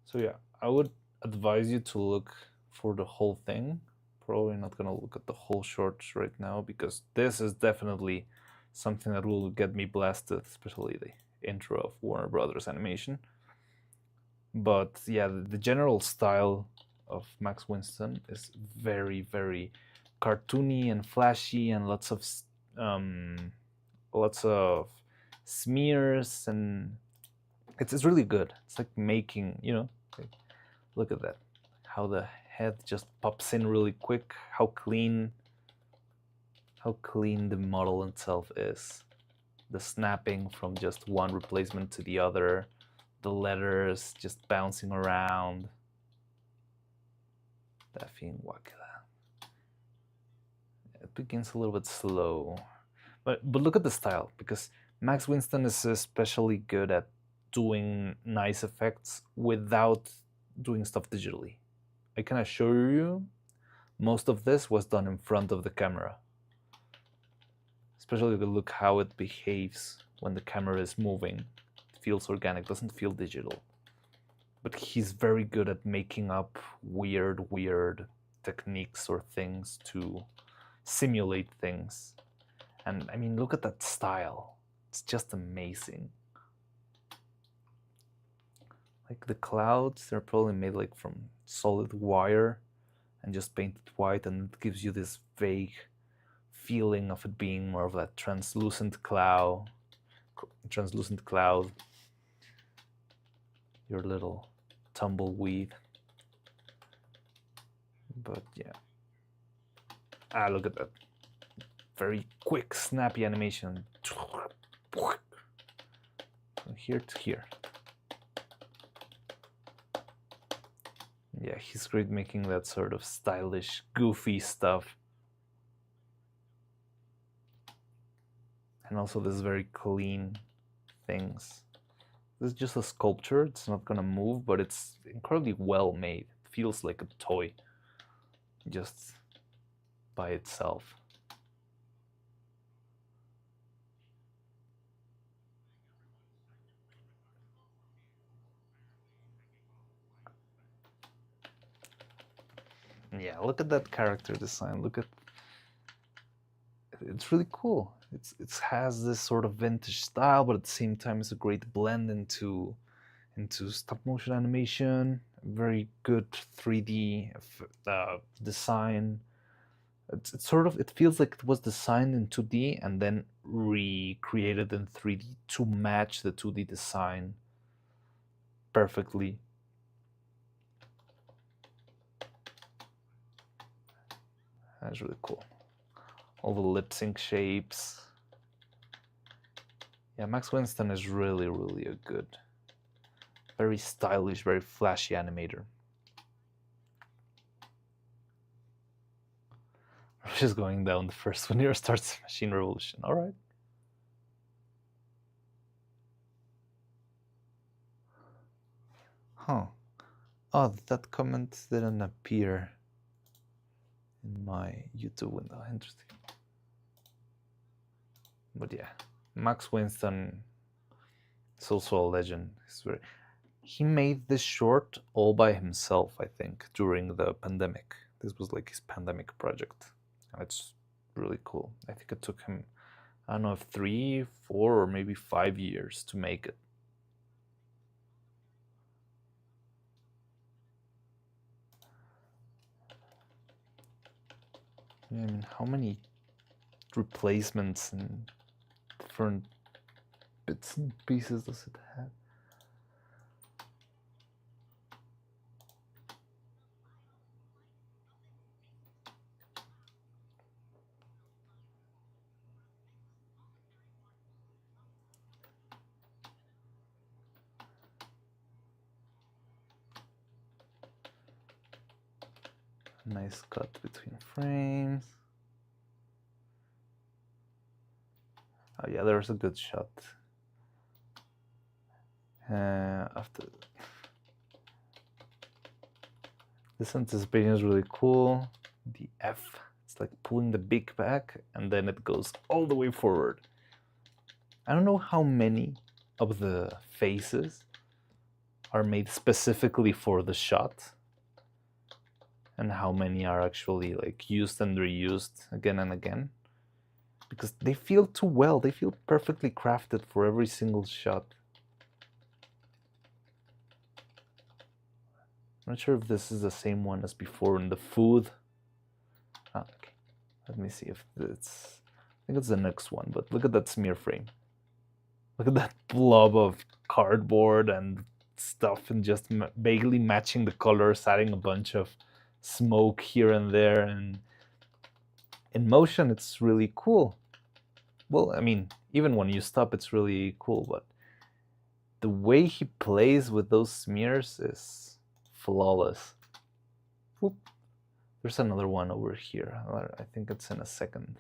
[SPEAKER 1] So yeah, I would advise you to look for the whole thing. Probably not gonna look at the whole shorts right now, because this is definitely something that will get me blasted, especially the intro of Warner Brothers animation. But yeah, the general style of Max Winston is very, very cartoony and flashy, and um, lots of smears, and it's really good. It's like making, like, look at that, how the head just pops in really quick, how clean the model itself is. The snapping from just one replacement to the other, the letters just bouncing around. Daffing Wakila. It begins a little bit slow. But look at the style, because Max Winston is especially good at doing nice effects without doing stuff digitally. I can assure you, most of this was done in front of the camera. Especially look how it behaves when the camera is moving. It feels organic, doesn't feel digital. But he's very good at making up weird techniques or things to simulate things. And I mean, look at that style. It's just amazing. Like the clouds, they're probably made like from solid wire and just painted white, and it gives you this vague feeling of it being more of that translucent cloud. Your little tumbleweed. But yeah. Look at that. Very quick, snappy animation. From here to here. Yeah, he's great making that sort of stylish, goofy stuff. And also this very clean things. This is just a sculpture. It's not gonna move, but it's incredibly well made. It feels like a toy just by itself. Yeah, look at that character design. Look at, it's really cool. It has this sort of vintage style, but at the same time it's a great blend into stop motion animation. Very good 3D design. It's sort of, it feels like it was designed in 2D and then recreated in 3D to match the 2D design perfectly. That's really cool. All the lip sync shapes. Yeah, Max Winston is really a good, very stylish, very flashy animator. We're just going down the first one here starts Machine Revolution. All right. Huh. Oh, that comment didn't appear in my YouTube window. Interesting. But yeah, Max Winston is also a legend. He made this short all by himself, I think, during the pandemic. This was like his pandemic project. And it's really cool. I think it took him, I don't know, if 3, 4, or maybe 5 years to make it. I mean, how many replacements and different bits and pieces does it have? Nice cut between frames. Oh yeah, there's a good shot. After this anticipation is really cool. The F, it's like pulling the beak back and then it goes all the way forward. I don't know how many of the faces are made specifically for the shot and how many are actually like used and reused again and again, because they feel too well. They feel perfectly crafted for every single shot. I'm not sure if this is the same one as before in the food. Okay. Let me see if it's... I think it's the next one, but look at that smear frame. Look at that blob of cardboard and stuff, and just vaguely matching the colors, adding a bunch of smoke here and there, and in motion it's really cool. Well, I mean, even when you stop it's really cool, but the way he plays with those smears is flawless. Whoop. There's another one over here. I think it's in a second.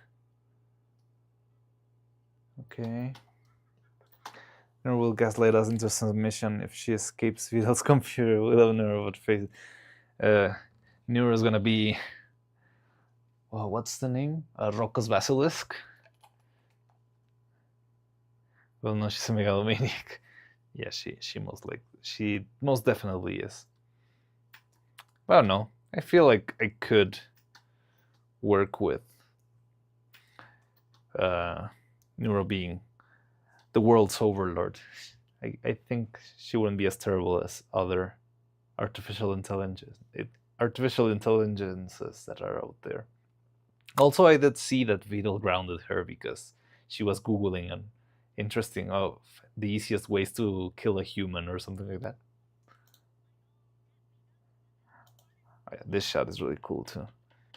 [SPEAKER 1] Okay. Nero will gaslight us into submission if she escapes Vidal's computer without Nero but face. Nero's gonna be... Well, what's the name? Rocco's Basilisk? Well, no, she's a megalomaniac. Yeah, she most definitely is. I don't know. I feel like I could work with Nero being the world's overlord. I think she wouldn't be as terrible as other artificial intelligences that are out there. Also, I did see that Vidal grounded her because she was Googling an interesting of the easiest ways to kill a human or something like that. Oh, yeah, this shot is really cool too,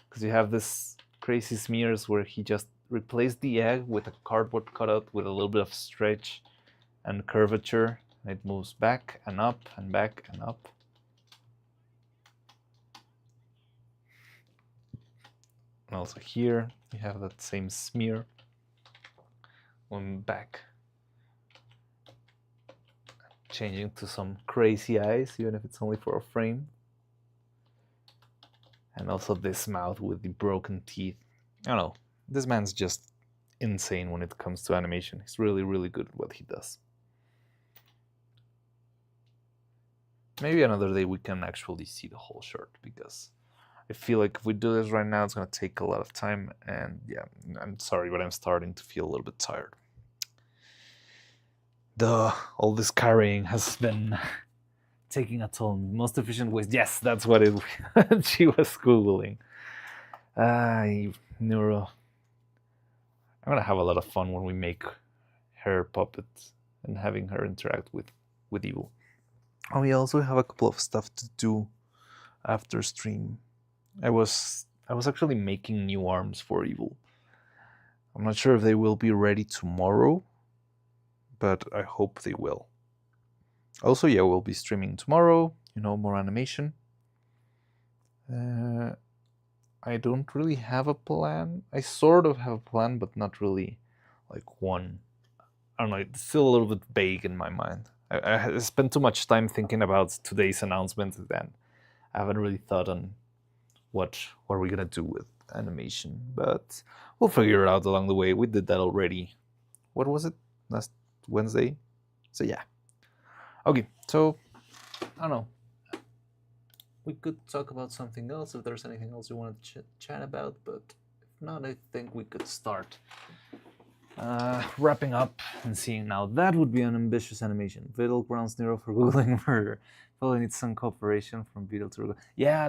[SPEAKER 1] because you have this crazy smears where he just replaced the egg with a cardboard cutout with a little bit of stretch and curvature, and it moves back and up and back and up. And also here you have that same smear going back, changing to some crazy eyes, even if it's only for a frame. And also this mouth with the broken teeth. I don't know, this man's just insane when it comes to animation. He's really, really good at what he does. Maybe another day we can actually see the whole short, because I feel like if we do this right now, it's going to take a lot of time. And yeah, I'm sorry, but I'm starting to feel a little bit tired. All this carrying has been taking a toll. Most efficient ways. Yes, that's what it she was Googling. Neuro. I'm going to have a lot of fun when we make her puppets and having her interact with Evil. Oh, we also have a couple of stuff to do after stream. I was actually making new arms for Evil. I'm not sure if they will be ready tomorrow, but I hope they will. Also, yeah, we'll be streaming tomorrow, more animation. I don't really have a plan. I sort of have a plan, but not really like one. I don't know, it's still a little bit vague in my mind. I spent too much time thinking about today's announcement, and I haven't really thought on what are we gonna do with animation, but we'll figure it out along the way. We did that already. What was it? Last Wednesday? So yeah. Okay, so I don't know. We could talk about something else if there's anything else you want to chat about, but if not, I think we could start wrapping up and seeing. Now that would be an ambitious animation. Vidal grounds Nero for Googling murder. Probably needs some cooperation from Vidal to... Yeah,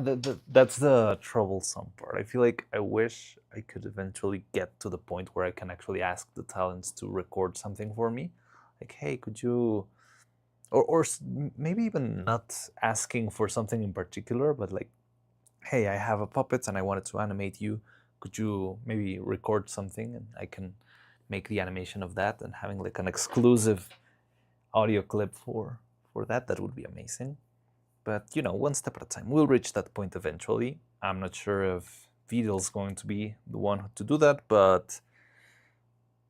[SPEAKER 1] that's the troublesome part. I feel like I wish I could eventually get to the point where I can actually ask the talents to record something for me. Like, hey, could you... Or maybe even not asking for something in particular, but like, hey, I have a puppet and I wanted to animate you. Could you maybe record something and I can make the animation of that, and having like an exclusive audio clip for that? That would be amazing. But one step at a time. We'll reach that point eventually. I'm not sure if Vidal's going to be the one to do that, but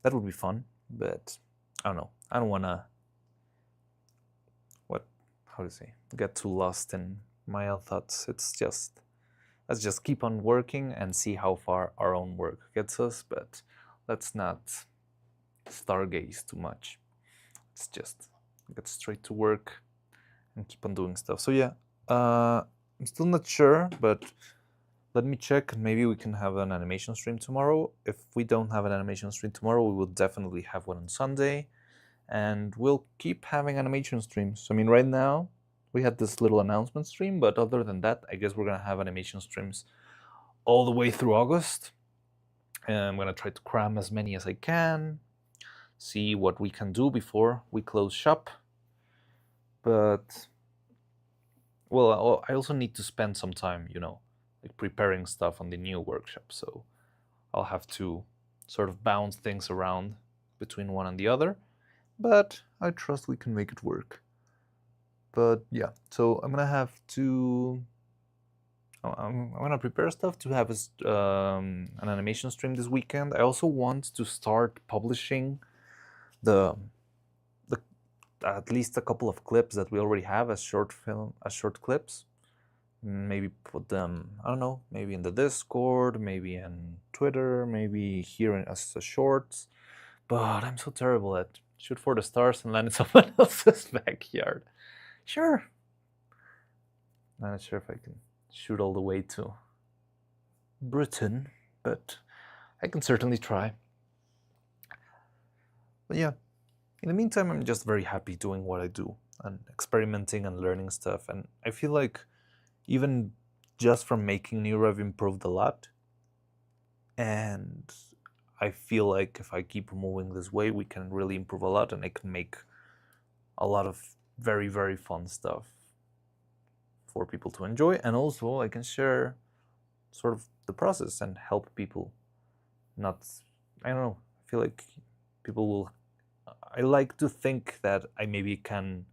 [SPEAKER 1] that would be fun. But I don't know. I don't want to get too lost in my own thoughts. Let's just keep on working and see how far our own work gets us, but let's not stargaze too much. Let's just get straight to work and keep on doing stuff. So yeah, I'm still not sure, but let me check, and maybe we can have an animation stream tomorrow. If we don't have an animation stream tomorrow, we will definitely have one on Sunday. And we'll keep having animation streams. I mean, right now, We had this little announcement stream, but other than that, I guess we're gonna have animation streams all the way through August. And I'm gonna try to cram as many as I can, see what we can do before we close shop. But well, I also need to spend some time, like preparing stuff on the new workshop. So I'll have to sort of bounce things around between one and the other. But I trust we can make it work. But yeah, so I'm gonna have to. I'm gonna prepare stuff to have an animation stream this weekend. I also want to start publishing the at least a couple of clips that we already have as short clips. Maybe put them, I don't know, maybe in the Discord, maybe in Twitter, maybe here as shorts. But I'm so terrible at shoot for the stars and land in someone else's backyard. Sure. I'm not sure if I can shoot all the way to Britain, but I can certainly try. But yeah, in the meantime, I'm just very happy doing what I do and experimenting and learning stuff. And I feel like even just from making Nero, I've improved a lot. And I feel like if I keep moving this way, we can really improve a lot, and I can make a lot of very, very fun stuff for people to enjoy. And also I can share sort of the process and help people. I don't know, I feel like people will, I like to think that I maybe can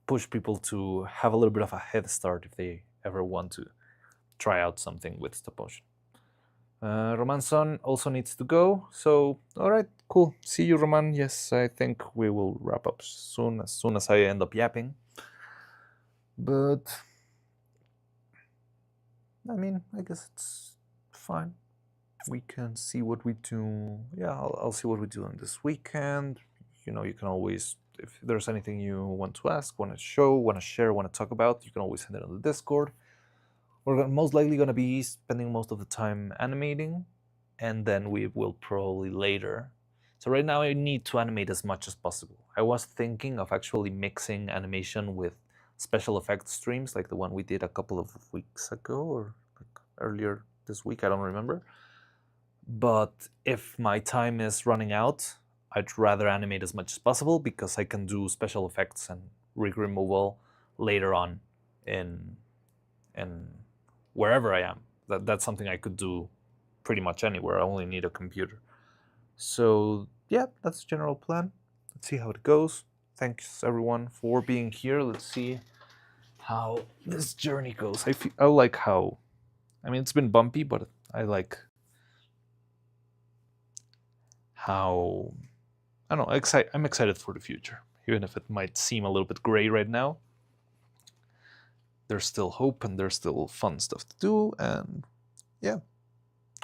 [SPEAKER 1] push people to have a little bit of a head start if they ever want to try out something with stop motion. Romanson also needs to go, so all right, cool. See you, Roman. Yes, I think we will wrap up soon as I end up yapping. But I mean, I guess it's fine. We can see what we do. Yeah, I'll see what we do on this weekend. You can always, if there's anything you want to ask, want to show, want to share, want to talk about, you can always send it on the Discord. We're most likely going to be spending most of the time animating, and then we will probably later. So right now I need to animate as much as possible. I was thinking of actually mixing animation with special effects streams, like the one we did a couple of weeks ago, or like earlier this week, I don't remember. But if my time is running out, I'd rather animate as much as possible, because I can do special effects and rig removal later on in wherever I am. That's something I could do pretty much anywhere. I only need a computer. So yeah, that's the general plan. Let's see how it goes. Thanks everyone for being here. Let's see how this journey goes. I like how, I mean, it's been bumpy, but I like how, I don't know, I'm excited for the future, even if it might seem a little bit gray right now. There's still hope, and there's still fun stuff to do, and yeah,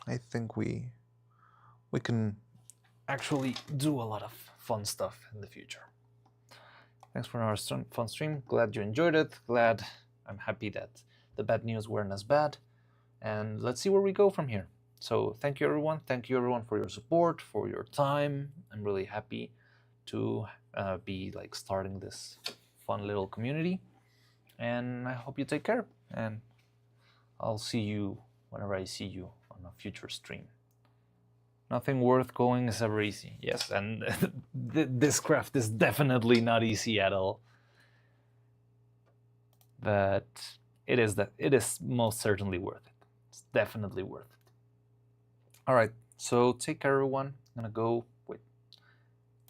[SPEAKER 1] I think we can actually do a lot of fun stuff in the future. Thanks for our fun stream. Glad you enjoyed it. I'm happy that the bad news weren't as bad, and let's see where we go from here. So thank you everyone. Thank you everyone for your support, for your time. I'm really happy to be like starting this fun little community. And I hope you take care, and I'll see you whenever I see you on a future stream. Nothing worth going is ever easy. Yes, and this craft is definitely not easy at all. But it is most certainly worth it. It's definitely worth it. All right, so take care, everyone. I'm gonna go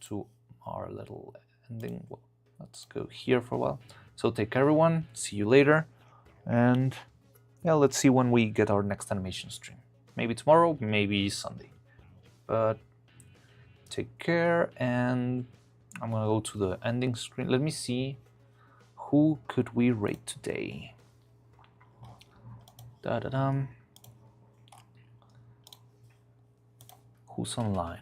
[SPEAKER 1] to our little ending. Well, let's go here for a while. So take care, everyone. See you later. And yeah, let's see when we get our next animation stream. Maybe tomorrow, maybe Sunday. But take care, and I'm gonna go to the ending screen. Let me see, who could we rate today? Da-da-dum. Who's online?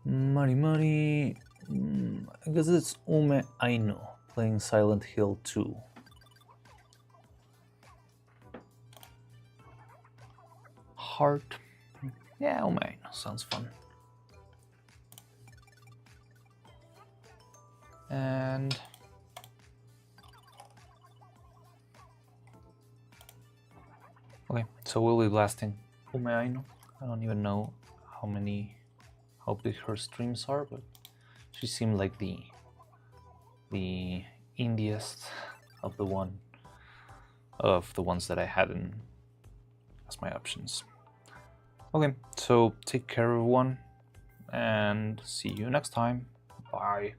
[SPEAKER 1] Mari. I guess it's Ume Aino playing Silent Hill 2. Heart. Yeah, Ume Aino sounds fun. And Okay, so we'll be blasting Umeaino. I don't even know how big her streams are, but she seemed like the indiest of the ones that I had as my options. Okay, so take care everyone, and see you next time. Bye.